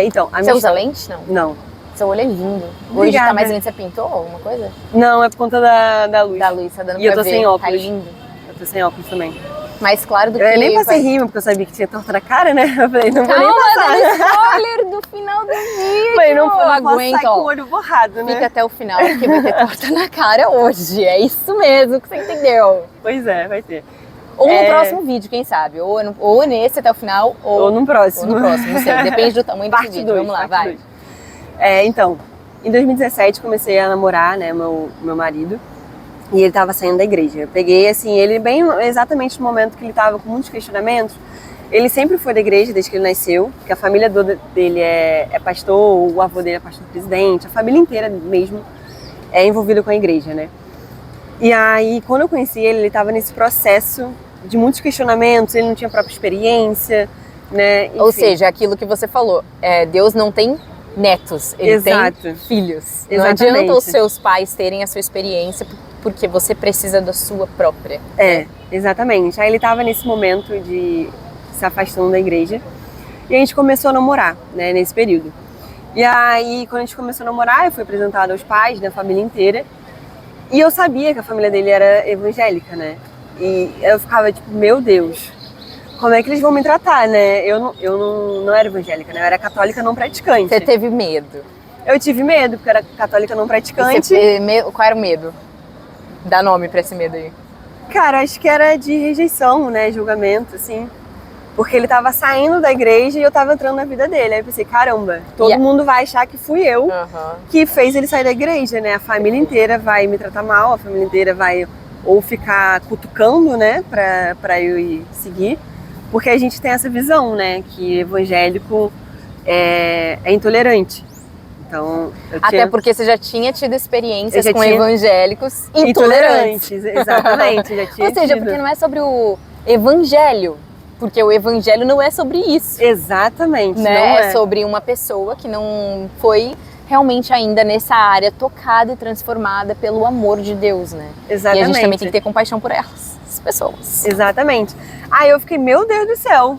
Então, a Você minha usa história... lente? Não. Não. Seu olho é lindo. Obrigada. Hoje tá mais lindo. Você pintou alguma coisa? Não, é por conta da luz. Da luz, tá dando E pra eu tô ver. sem óculos. Tá lindo. Eu tô sem óculos também. Mais claro do que... Eu nem passei rima, porque eu sabia que tinha torta na cara, né? Eu falei, não vou nem Calma, passar. dando spoiler do final do vídeo. Falei, não posso aguento, sair com o olho borrado, né? Fica até o final, porque vai ter torta na cara hoje. É isso mesmo que você entendeu. Pois é, vai ter. Ou no próximo vídeo, quem sabe? Ou nesse até o final, ou no próximo. Ou no próximo, não sei. Depende do tamanho desse vídeo. Vamos lá, vai. Então, em 2017 comecei a namorar, né, meu marido. E ele estava saindo da igreja. Eu peguei, assim, ele bem exatamente no momento que ele estava com muitos questionamentos. Ele sempre foi da igreja desde que ele nasceu, porque a família dele é pastor, o avô dele é pastor presidente, a família inteira mesmo é envolvida com a igreja, né? E aí, quando eu conheci ele, ele estava nesse processo de muitos questionamentos, ele não tinha própria experiência, né? Enfim. Ou seja, aquilo que você falou, Deus não tem netos, ele tem filhos. Não adianta os seus pais terem a sua experiência, porque você precisa da sua própria. Exatamente. Aí ele estava nesse momento de se afastando da igreja e a gente começou a namorar, né, nesse período. E aí, quando a gente começou a namorar, eu fui apresentada aos pais, da família inteira, e eu sabia que a família dele era evangélica, né? E eu ficava tipo, meu Deus, como é que eles vão me tratar, né? Eu não era evangélica, né? Eu era católica não praticante. Você teve medo? Eu tive medo, porque eu era católica não praticante. Qual era o medo? Dá nome pra esse medo aí. Cara, acho que era de rejeição, né? Julgamento, assim. Porque ele tava saindo da igreja e eu tava entrando na vida dele. Aí eu pensei, caramba, todo mundo vai achar que fui eu que fez ele sair da igreja, né? A família inteira vai me tratar mal, a família inteira vai ou ficar cutucando, né? Pra eu ir seguir. Porque a gente tem essa visão, né? Que evangélico é intolerante. Então, até porque você já tinha tido experiências com evangélicos intolerantes. Exatamente, já tinha. Ou seja, porque não é sobre o evangelho, porque o evangelho não é sobre isso. Exatamente, né? não é. É sobre uma pessoa que não foi realmente ainda nessa área tocada e transformada pelo amor de Deus, né? Exatamente. E a gente também tem que ter compaixão por elas, as pessoas. Exatamente. Aí eu fiquei, meu Deus do céu,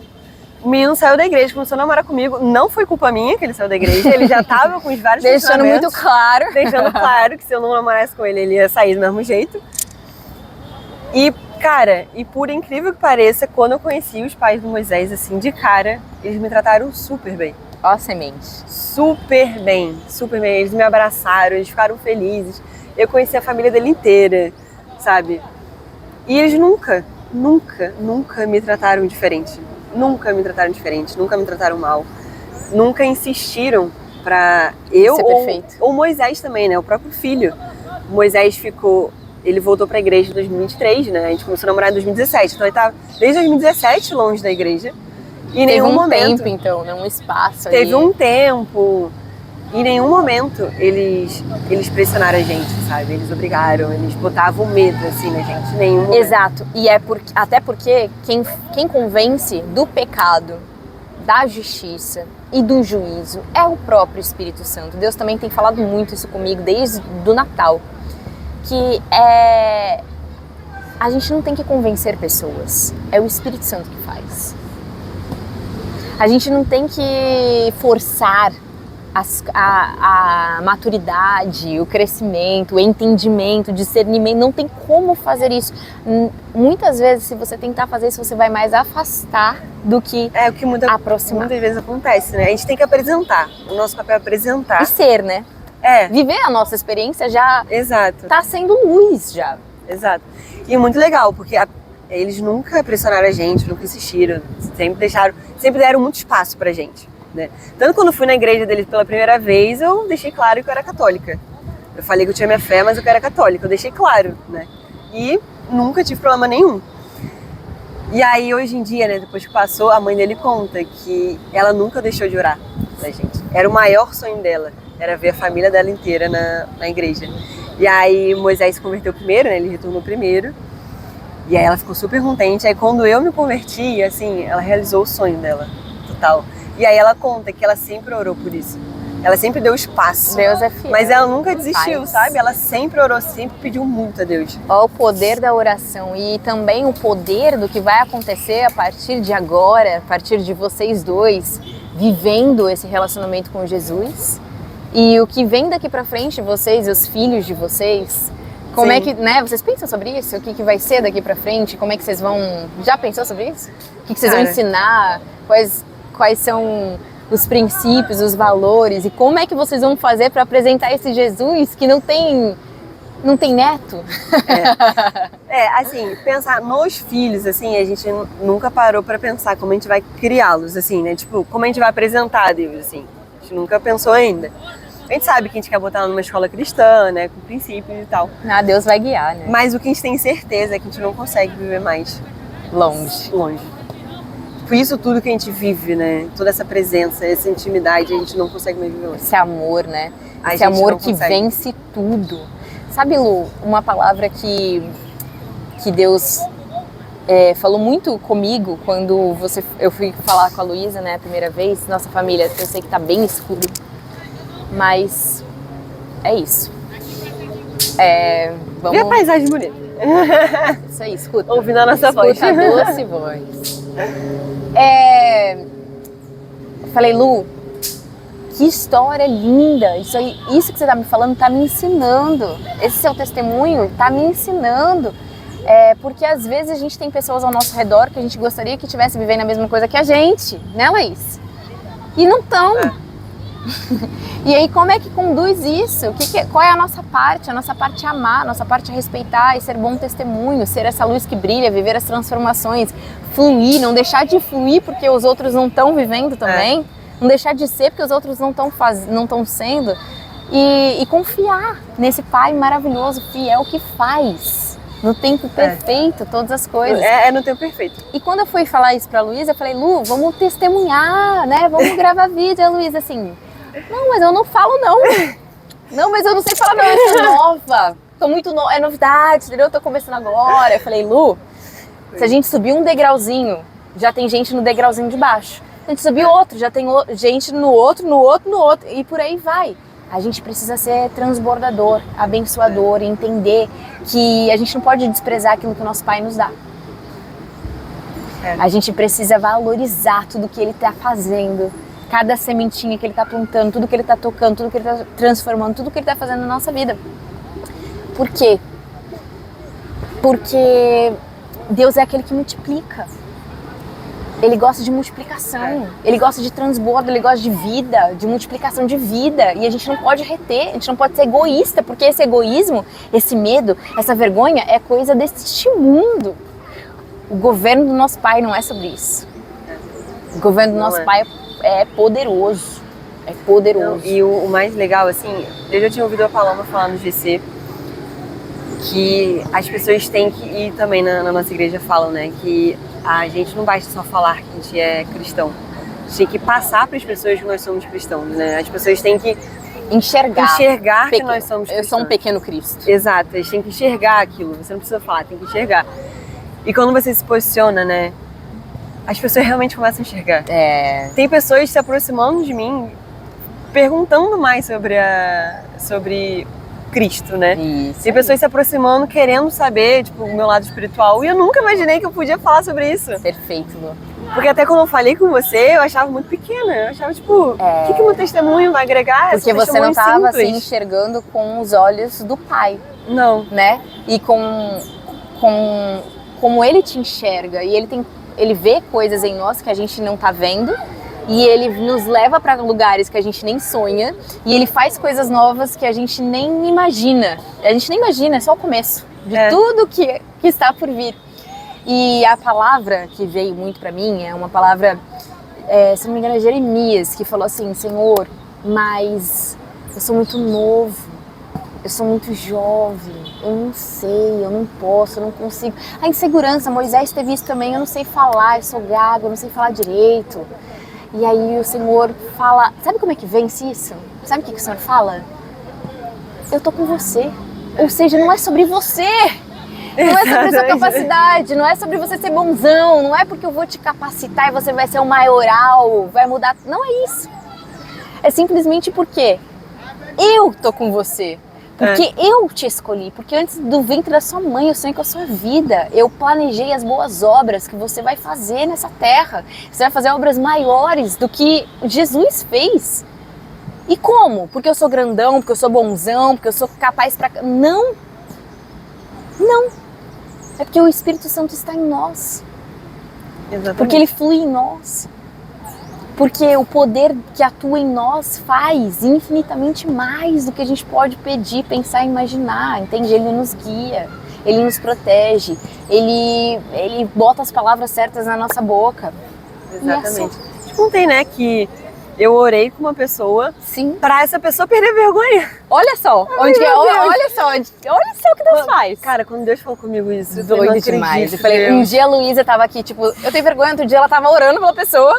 o menino saiu da igreja, começou a namorar comigo, não foi culpa minha que ele saiu da igreja, ele já tava com os vários Deixando muito claro. Deixando claro que se eu não namorasse com ele, ele ia sair do mesmo jeito. E, cara, e por incrível que pareça, quando eu conheci os pais do Moisés, assim, de cara, eles me trataram super bem. Ó a semente. Super bem, super bem. Eles me abraçaram, eles ficaram felizes. Eu conheci a família dele inteira, sabe? E eles nunca me trataram diferente. Nunca me trataram diferente, nunca me trataram mal. Nunca insistiram pra eu ou Moisés também, né? O próprio filho. O Moisés ele voltou pra igreja em 2023, né? A gente começou a namorar em 2017. Então ele tava desde 2017 longe da igreja. E teve um tempo, então, né? Um espaço ali. Teve um tempo. Em nenhum momento eles pressionaram a gente, sabe? Eles obrigaram, eles botavam medo, assim, na gente. Em nenhum momento. Exato. E até porque quem convence do pecado, da justiça e do juízo é o próprio Espírito Santo. Deus também tem falado muito isso comigo desde o Natal. Que a gente não tem que convencer pessoas. É o Espírito Santo que faz. A gente não tem que forçar a maturidade, o crescimento, o entendimento, o discernimento. Não tem como fazer isso. Muitas vezes, se você tentar fazer isso, você vai mais afastar do que aproximar. Muitas vezes acontece, né? A gente tem que apresentar. O nosso papel é apresentar. E ser, né? Viver a nossa experiência já tá sendo luz já. Exato. E é muito legal, porque eles nunca pressionaram a gente, nunca insistiram, sempre deram muito espaço pra gente, né? Tanto quando fui na igreja deles pela primeira vez, eu deixei claro que eu era católica. Eu falei que eu tinha minha fé, mas eu era católica, eu deixei claro, né? E nunca tive problema nenhum. E aí, hoje em dia, né, depois que passou, a mãe dele conta que ela nunca deixou de orar pra gente. Era o maior sonho dela, era ver a família dela inteira na igreja. E aí, Moisés se converteu primeiro, né, ele retornou primeiro. E aí ela ficou super contente. Aí quando eu me converti, assim, ela realizou o sonho dela, total. E aí ela conta que ela sempre orou por isso. Ela sempre deu espaço. Deus é fiel. Mas ela nunca desistiu, sabe? Ela sempre orou, sempre pediu muito a Deus. Ó, o poder da oração e também o poder do que vai acontecer a partir de agora, a partir de vocês dois, vivendo esse relacionamento com Jesus. E o que vem daqui pra frente, vocês e os filhos de vocês. Como é que, né? Vocês pensam sobre isso? O que vai ser daqui pra frente? Como é que vocês vão... Já pensou sobre isso? O que vocês vão ensinar? Quais são os princípios, os valores? E como é que vocês vão fazer para apresentar esse Jesus que não tem neto? Assim, pensar nos filhos, assim, a gente nunca parou pra pensar como a gente vai criá-los, assim, né? Tipo, como a gente vai apresentar Deus, assim. A gente nunca pensou ainda. A gente sabe que a gente quer botar numa escola cristã, né, com princípios e tal. Deus vai guiar, né? Mas o que a gente tem certeza é que a gente não consegue viver mais longe. Por isso tudo que a gente vive, né, toda essa presença, essa intimidade, a gente não consegue mais viver longe. Esse amor, né? Esse amor que vence tudo. Sabe, Lu, uma palavra que Deus falou muito comigo quando eu fui falar com a Luísa, né, a primeira vez. Nossa família, eu sei que tá bem escuro. Mas é isso. Vamos... Vê a paisagem bonita. Isso aí, escuta. Ouvindo a nossa voz. Escuta a doce voz. Falei, Lu, que história linda. Isso que você tá me falando tá me ensinando. Esse seu testemunho tá me ensinando. Porque às vezes a gente tem pessoas ao nosso redor que a gente gostaria que estivesse vivendo a mesma coisa que a gente, né, Laís? E não estão. E aí, como é que conduz isso? Qual é a nossa parte? A nossa parte é amar, a nossa parte é respeitar e ser bom testemunho, ser essa luz que brilha, viver as transformações, fluir, não deixar de fluir porque os outros não estão vivendo também, não deixar de ser porque os outros não estão sendo, e confiar nesse Pai maravilhoso, fiel, que faz no tempo perfeito todas as coisas. No tempo perfeito. E quando eu fui falar isso pra Luísa, eu falei, Lu, vamos testemunhar, né? Vamos gravar vídeo. A Luísa assim, não, mas eu não falo não. Não, mas eu não sei falar não, eu sou nova. Tô muito nova, é novidade, entendeu? Eu tô começando agora. Eu falei, Lu, se a gente subir um degrauzinho, já tem gente no degrauzinho de baixo. Se a gente subir outro, já tem gente no outro, e por aí vai. A gente precisa ser transbordador, abençoador, entender que a gente não pode desprezar aquilo que o nosso Pai nos dá. A gente precisa valorizar tudo que Ele está fazendo, cada sementinha que Ele está plantando, tudo que Ele está tocando, tudo que Ele está transformando, tudo que Ele está fazendo na nossa vida. Por quê? Porque Deus é aquele que multiplica. Ele gosta de multiplicação, Ele gosta de transbordo, Ele gosta de vida, de multiplicação de vida. E a gente não pode reter, a gente não pode ser egoísta, porque esse egoísmo, esse medo, essa vergonha é coisa deste mundo. O governo do nosso Pai não é sobre isso. O governo do nosso Pai é poderoso, é poderoso. Não, e o mais legal, assim, eu já tinha ouvido a Paloma falar no GC, que as pessoas têm que, e também na nossa igreja falam, né, que a gente não basta só falar que a gente é cristão. A gente tem que passar para as pessoas que nós somos cristãos, né? As pessoas têm que enxergar que nós somos cristãos. Eu sou um pequeno Cristo. Exato, eles têm que enxergar aquilo. Você não precisa falar, tem que enxergar. E quando você se posiciona, né, as pessoas realmente começam a enxergar. Tem pessoas se aproximando de mim, perguntando mais sobre Cristo, né? Isso. Tem pessoas se aproximando, querendo saber, tipo, o meu lado espiritual. E eu nunca imaginei que eu podia falar sobre isso. Perfeito, Lu. Porque até quando eu falei com você, eu achava muito pequena. Eu achava, tipo, o que o meu testemunho vai agregar? Porque você não estava assim, enxergando com os olhos do Pai. Não. Né? E como Ele te enxerga. E Ele vê coisas em nós que a gente não tá vendo. E Ele nos leva para lugares que a gente nem sonha. E Ele faz coisas novas que a gente nem imagina. A gente nem imagina, é só o começo de tudo que está por vir. E a palavra que veio muito para mim é uma palavra, se não me engano, é Jeremias, que falou assim: Senhor, mas eu sou muito novo, eu sou muito jovem, eu não sei, eu não posso, eu não consigo. A insegurança, Moisés teve isso também, eu não sei falar, eu sou gago, eu não sei falar direito. E aí o Senhor fala, sabe como é que vence isso? Sabe o que o Senhor fala? Eu tô com você. Ou seja, não é sobre você. Não é sobre a sua capacidade, não é sobre você ser bonzão, não é porque eu vou te capacitar e você vai ser o maioral, vai mudar. Não é isso. É simplesmente porque eu tô com você. Porque eu te escolhi, porque antes do ventre da sua mãe eu sonhei com a sua vida. Eu planejei as boas obras que você vai fazer nessa terra. Você vai fazer obras maiores do que Jesus fez. E como? Porque eu sou grandão, porque eu sou bonzão, porque eu sou capaz pra... Não. Não. É porque o Espírito Santo está em nós. Exatamente. Porque ele flui em nós. Porque o poder que atua em nós faz infinitamente mais do que a gente pode pedir, pensar e imaginar, entende? Ele nos guia, Ele nos protege, Ele bota as palavras certas na nossa boca. Exatamente. Te contei, né, que eu orei com uma pessoa pra essa pessoa perder vergonha. Olha só, olha só o que Deus faz. Cara, quando Deus falou comigo isso, doido demais. Eu falei, um dia a Luísa tava aqui, tipo, eu tenho vergonha, outro dia ela tava orando pela pessoa.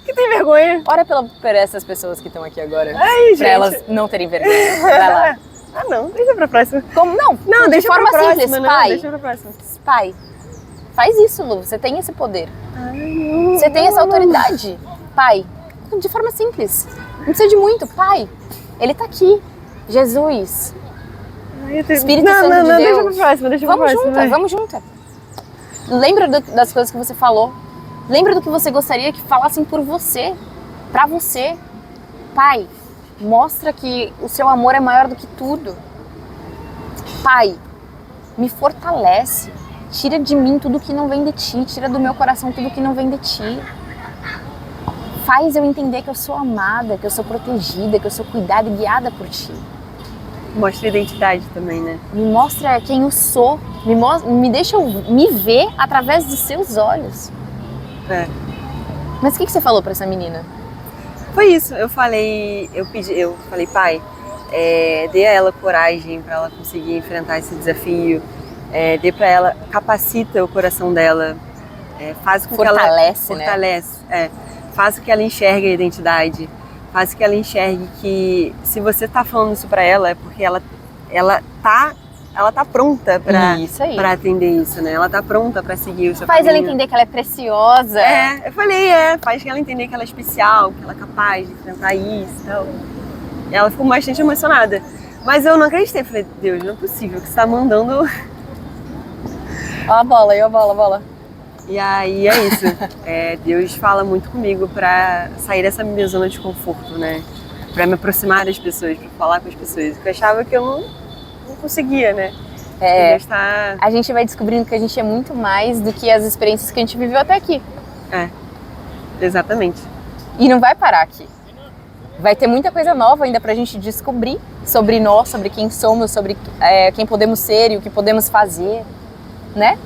Que tem vergonha. Ora por essas pessoas que estão aqui agora. Ai, gente. Pra elas não terem vergonha. Vai lá. Ah, não. Deixa pra próxima. Como? Não, de deixa forma pra próxima, simples, não, pai. Deixa pra próxima. Pai, faz isso, Lu. Você tem esse poder. Ai, não, você tem essa autoridade. Pai, de forma simples. Não precisa de muito. Pai, Ele tá aqui. Jesus. Espírito Santo de Deus. Deixa pra próxima, deixa pra próxima. Vamos juntas. Lembra das coisas que você falou. Lembra do que você gostaria que falassem por você, pra você. Pai, mostra que o seu amor é maior do que tudo. Pai, me fortalece. Tira de mim tudo que não vem de ti. Tira do meu coração tudo que não vem de ti. Faz eu entender que eu sou amada, que eu sou protegida, que eu sou cuidada e guiada por ti. Mostra identidade também, né? Me mostra quem eu sou. Me deixa me ver através dos seus olhos. Mas o que você falou pra essa menina? Foi isso, eu falei, pai, dê a ela coragem pra ela conseguir enfrentar esse desafio, dê pra ela, capacita o coração dela, faz com fortalece, que ela fortalece, faz com que ela enxergue a identidade, faz com que ela enxergue que se você tá falando isso pra ela é porque ela tá pronta pra atender isso, né? Ela tá pronta pra seguir o seu caminho. Faz ela entender que ela é preciosa. Eu falei, faz ela entender que ela é especial, que ela é capaz de enfrentar isso e tal. Ela ficou bastante emocionada. Mas eu não acreditei. Falei, Deus, não é possível que você tá mandando... Ó a bola, ó a bola, a bola. E aí é isso. Deus fala muito comigo pra sair dessa minha zona de conforto, né? Pra me aproximar das pessoas, pra falar com as pessoas. Porque eu achava que eu não conseguia, né? Deus tá... A gente vai descobrindo que a gente é muito mais do que as experiências que a gente viveu até aqui. Exatamente. E não vai parar aqui. Vai ter muita coisa nova ainda pra gente descobrir sobre nós, sobre quem somos, sobre quem podemos ser e o que podemos fazer, né?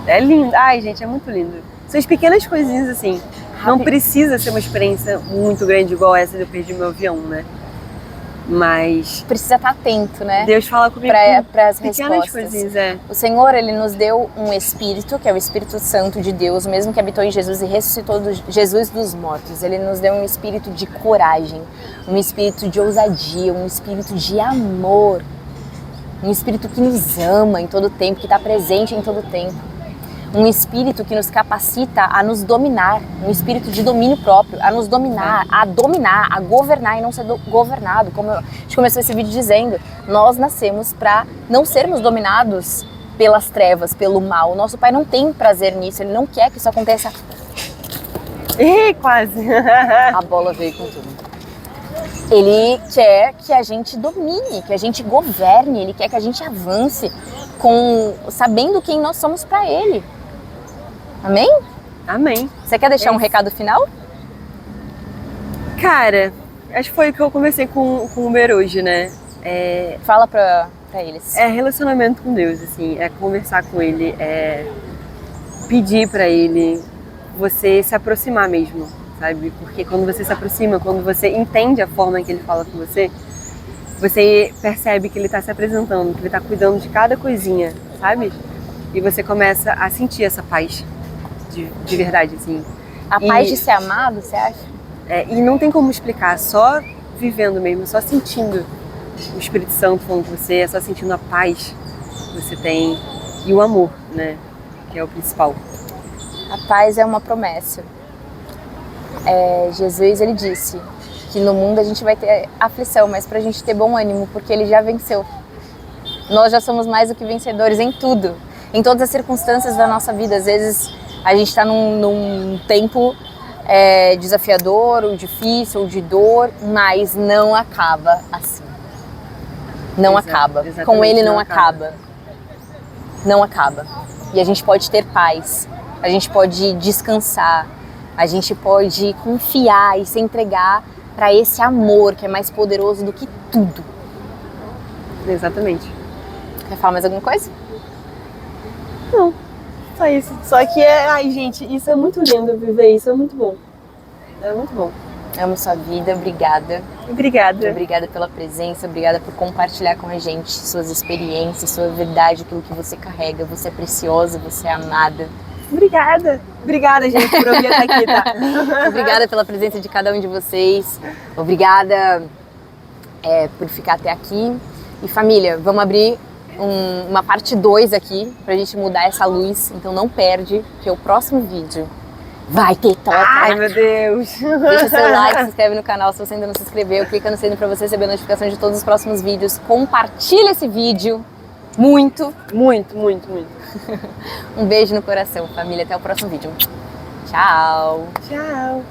É lindo. Ai, gente, é muito lindo. São as pequenas coisinhas assim. Não precisa ser uma experiência muito grande igual essa de eu perdi meu avião, né? Mas... precisa estar atento, né? Deus fala comigo para as pequenas respostas. coisinhas, O Senhor, Ele nos deu um Espírito, que é o Espírito Santo de Deus, mesmo que habitou em Jesus e ressuscitou Jesus dos mortos. Ele nos deu um espírito de coragem, um espírito de ousadia, um espírito de amor, um espírito que nos ama em todo tempo, que está presente em todo tempo. Um espírito que nos capacita a nos dominar, um espírito de domínio próprio, a nos dominar, a governar e não ser governado. Como a gente começou esse vídeo dizendo, nós nascemos para não sermos dominados pelas trevas, pelo mal. O nosso Pai não tem prazer nisso, Ele não quer que isso aconteça. Ih, quase! A bola veio com tudo. Ele quer que a gente domine, que a gente governe, Ele quer que a gente avance sabendo quem nós somos para Ele. Amém? Amém. Você quer deixar um recado final? Cara, acho que foi o que eu conversei com o Uber hoje, né? Fala pra eles. É relacionamento com Deus, assim, é conversar com Ele, é pedir pra Ele, você se aproximar mesmo, sabe? Porque quando você se aproxima, quando você entende a forma em que Ele fala com você percebe que Ele tá se apresentando, que Ele tá cuidando de cada coisinha, sabe? E você começa a sentir essa paz de verdade, assim. A paz de ser amado, você acha? E não tem como explicar, só vivendo mesmo, só sentindo o Espírito Santo falando com você, só sentindo a paz que você tem e o amor, né? Que é o principal. A paz é uma promessa. Jesus, Ele disse que no mundo a gente vai ter aflição, mas pra gente ter bom ânimo, porque Ele já venceu. Nós já somos mais do que vencedores em tudo, em todas as circunstâncias da nossa vida. Às vezes a gente está num tempo desafiador, ou difícil, ou de dor, mas não acaba assim. Não acaba. Com Ele não acaba. Não acaba. E a gente pode ter paz, a gente pode descansar, a gente pode confiar e se entregar para esse amor que é mais poderoso do que tudo. Exatamente. Quer falar mais alguma coisa? Não, só isso. Só que ai gente, isso é muito lindo, viver isso é muito bom. É muito bom. Amo sua vida, obrigada. Obrigada. Obrigada pela presença, obrigada por compartilhar com a gente suas experiências, sua verdade, aquilo que você carrega. Você é preciosa, você é amada. Obrigada. Obrigada, gente, por eu vir até aqui, tá? Obrigada pela presença de cada um de vocês. Obrigada por ficar até aqui. E família, vamos abrir uma parte 2 aqui pra gente mudar essa luz. Então não perde, que o próximo vídeo vai ter top. Ai, meu Deus. Deixa seu like, se inscreve no canal se você ainda não se inscreveu. Clica no sininho pra você receber a notificação de todos os próximos vídeos. Compartilha esse vídeo. Muito. Muito, muito, muito. Um beijo no coração, família. Até o próximo vídeo. Tchau. Tchau.